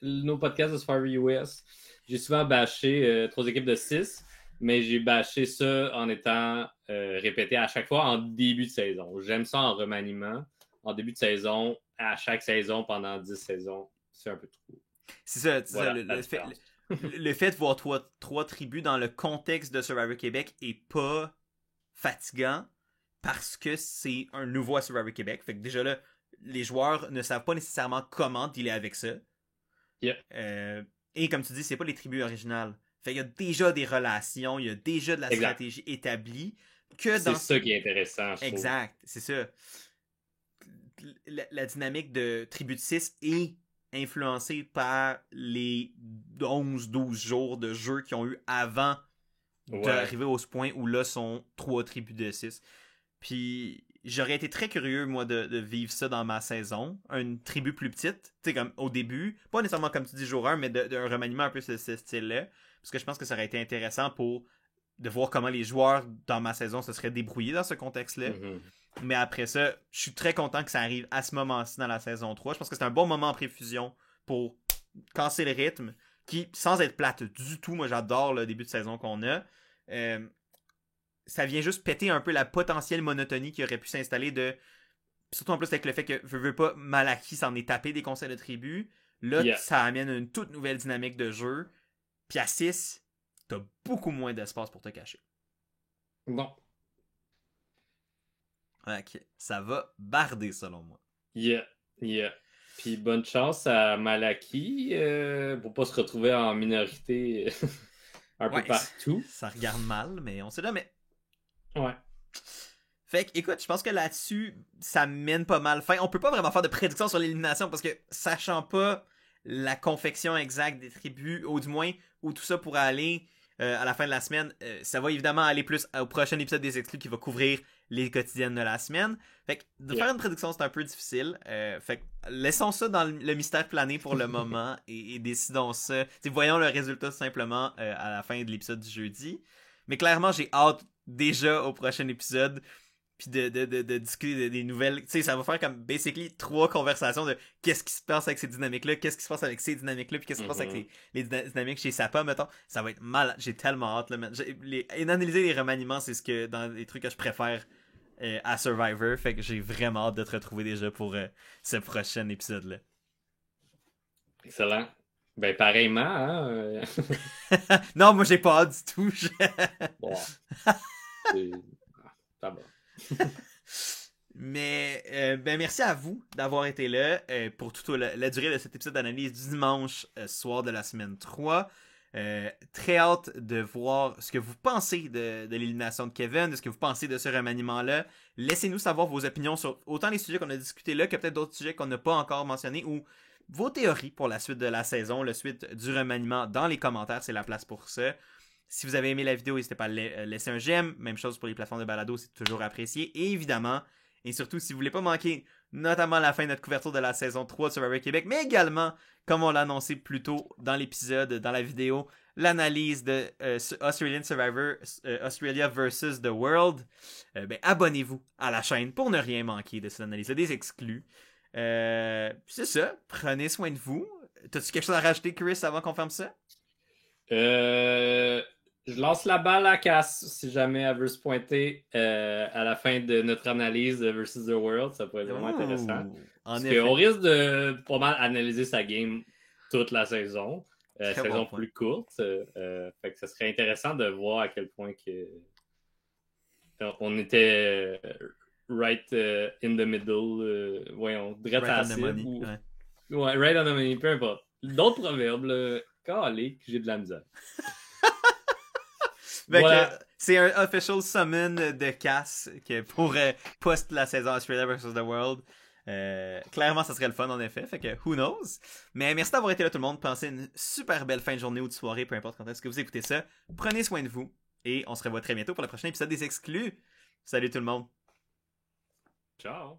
nos podcasts de Survivor US, j'ai souvent bâché 3 équipes de 6, mais j'ai bâché ça en étant répété à chaque fois en début de saison. J'aime ça en remaniement. En début de saison, à chaque saison, pendant 10 saisons, c'est un peu trop. C'est ça, voilà, le fait de voir 3 tribus dans le contexte de Survivor Québec est pas fatigant parce que c'est un nouveau à Survivor Québec. Fait que déjà là, les joueurs ne savent pas nécessairement comment dealer avec ça. Et comme tu dis, c'est pas les tribus originales. Fait qu'il y a déjà des relations, il y a déjà de la stratégie établie. C'est ça qui est intéressant, je Exact, c'est ça. La dynamique de tribu de 6 est influencée par les 11-12 jours de jeu qu'ils ont eu avant d'arriver au point où là sont 3 tribus de 6. Puis j'aurais été très curieux, moi, de vivre ça dans ma saison. Une tribu plus petite, tu sais, comme au début. Pas nécessairement comme tu dis jour 1, mais d'un remaniement un peu de ce style-là. Parce que je pense que ça aurait été intéressant de voir comment les joueurs dans ma saison se seraient débrouillés dans ce contexte-là. Mais après ça, je suis très content que ça arrive à ce moment-ci dans la saison 3. Je pense que c'est un bon moment en préfusion pour casser le rythme, qui, sans être plate du tout, moi j'adore le début de saison qu'on a. Ça vient juste péter un peu la potentielle monotonie qui aurait pu s'installer surtout en plus avec le fait que veux pas Malaki s'en est tapé des conseils de tribu. Là, ça amène une toute nouvelle dynamique de jeu. Puis à 6, t'as beaucoup moins d'espace pour te cacher. Bon. Ok, ça va barder selon moi. Yeah. Puis bonne chance à Malaki pour pas se retrouver en minorité un peu partout. Ça regarde mal, mais on sait jamais. Ouais. Fait que, écoute, je pense que là-dessus, ça mène pas mal fin. On peut pas vraiment faire de prédiction sur l'élimination parce que, sachant pas la confection exacte des tribus, ou du moins où tout ça pourrait aller à la fin de la semaine, ça va évidemment aller plus au prochain épisode des Exclus qui va couvrir les quotidiennes de la semaine. Fait que de faire une prédiction, c'est un peu difficile. Fait que laissons ça dans le mystère plané pour le moment et décidons ça. T'sais, voyons le résultat simplement à la fin de l'épisode du jeudi. Mais clairement, j'ai hâte déjà au prochain épisode puis de discuter des nouvelles. Tu sais, ça va faire comme basically 3 conversations de qu'est-ce qui se passe avec ces dynamiques-là, qu'est-ce qui se passe avec ces dynamiques-là, puis qu'est-ce qui se passe avec les dynamiques chez Sapa, mettons. Ça va être malade. J'ai tellement hâte, là, man. Analyser les remaniements, c'est ce que dans les trucs que je préfère à Survivor. Fait que j'ai vraiment hâte de te retrouver déjà pour ce prochain épisode-là. Excellent. Ben, pareillement, hein. Non, moi, j'ai pas hâte du tout. Bon. Ça va. Mais ben merci à vous d'avoir été là pour toute la durée de cet épisode d'analyse du dimanche soir de la semaine 3. Très hâte de voir ce que vous pensez de l'élimination de Kevin, de ce que vous pensez de ce remaniement-là. Laissez-nous savoir vos opinions sur autant les sujets qu'on a discutés là que peut-être d'autres sujets qu'on n'a pas encore mentionnés ou vos théories pour la suite de la saison, la suite du remaniement dans les commentaires, c'est la place pour ça. Si vous avez aimé la vidéo, n'hésitez pas à laisser un j'aime. Même chose pour les plateformes de balado, c'est toujours apprécié. Et évidemment, et surtout, si vous voulez pas manquer notamment la fin de notre couverture de la saison 3 de Survivor Québec, mais également, comme on l'a annoncé plus tôt dans l'épisode, dans la vidéo, l'analyse de Australian Survivor, Australia versus The World, ben, abonnez-vous à la chaîne pour ne rien manquer de cette analyse, des exclus. C'est ça, prenez soin de vous. T'as-tu quelque chose à rajouter, Chris, avant qu'on ferme ça? Je lance la balle à Cass si jamais elle veut se pointer à la fin de notre analyse de Versus the World. Ça pourrait être vraiment intéressant. Parce qu'on risque de pas mal analyser sa game toute la saison. Saison plus courte. Fait que ça serait intéressant de voir à quel point on était right in the middle, voyons, direct à la cible. Ouais, right on the money, peu importe. D'autres proverbes, là, calé, j'ai de la misère. Voilà. C'est un official summon de Cass pour post la saison Australia vs. The World. Clairement, ça serait le fun en effet. Fait que, who knows? Mais merci d'avoir été là tout le monde. Passez une super belle fin de journée ou de soirée, peu importe quand est-ce que vous écoutez ça. Prenez soin de vous. Et on se revoit très bientôt pour le prochain épisode des Exclus. Salut tout le monde. Ciao.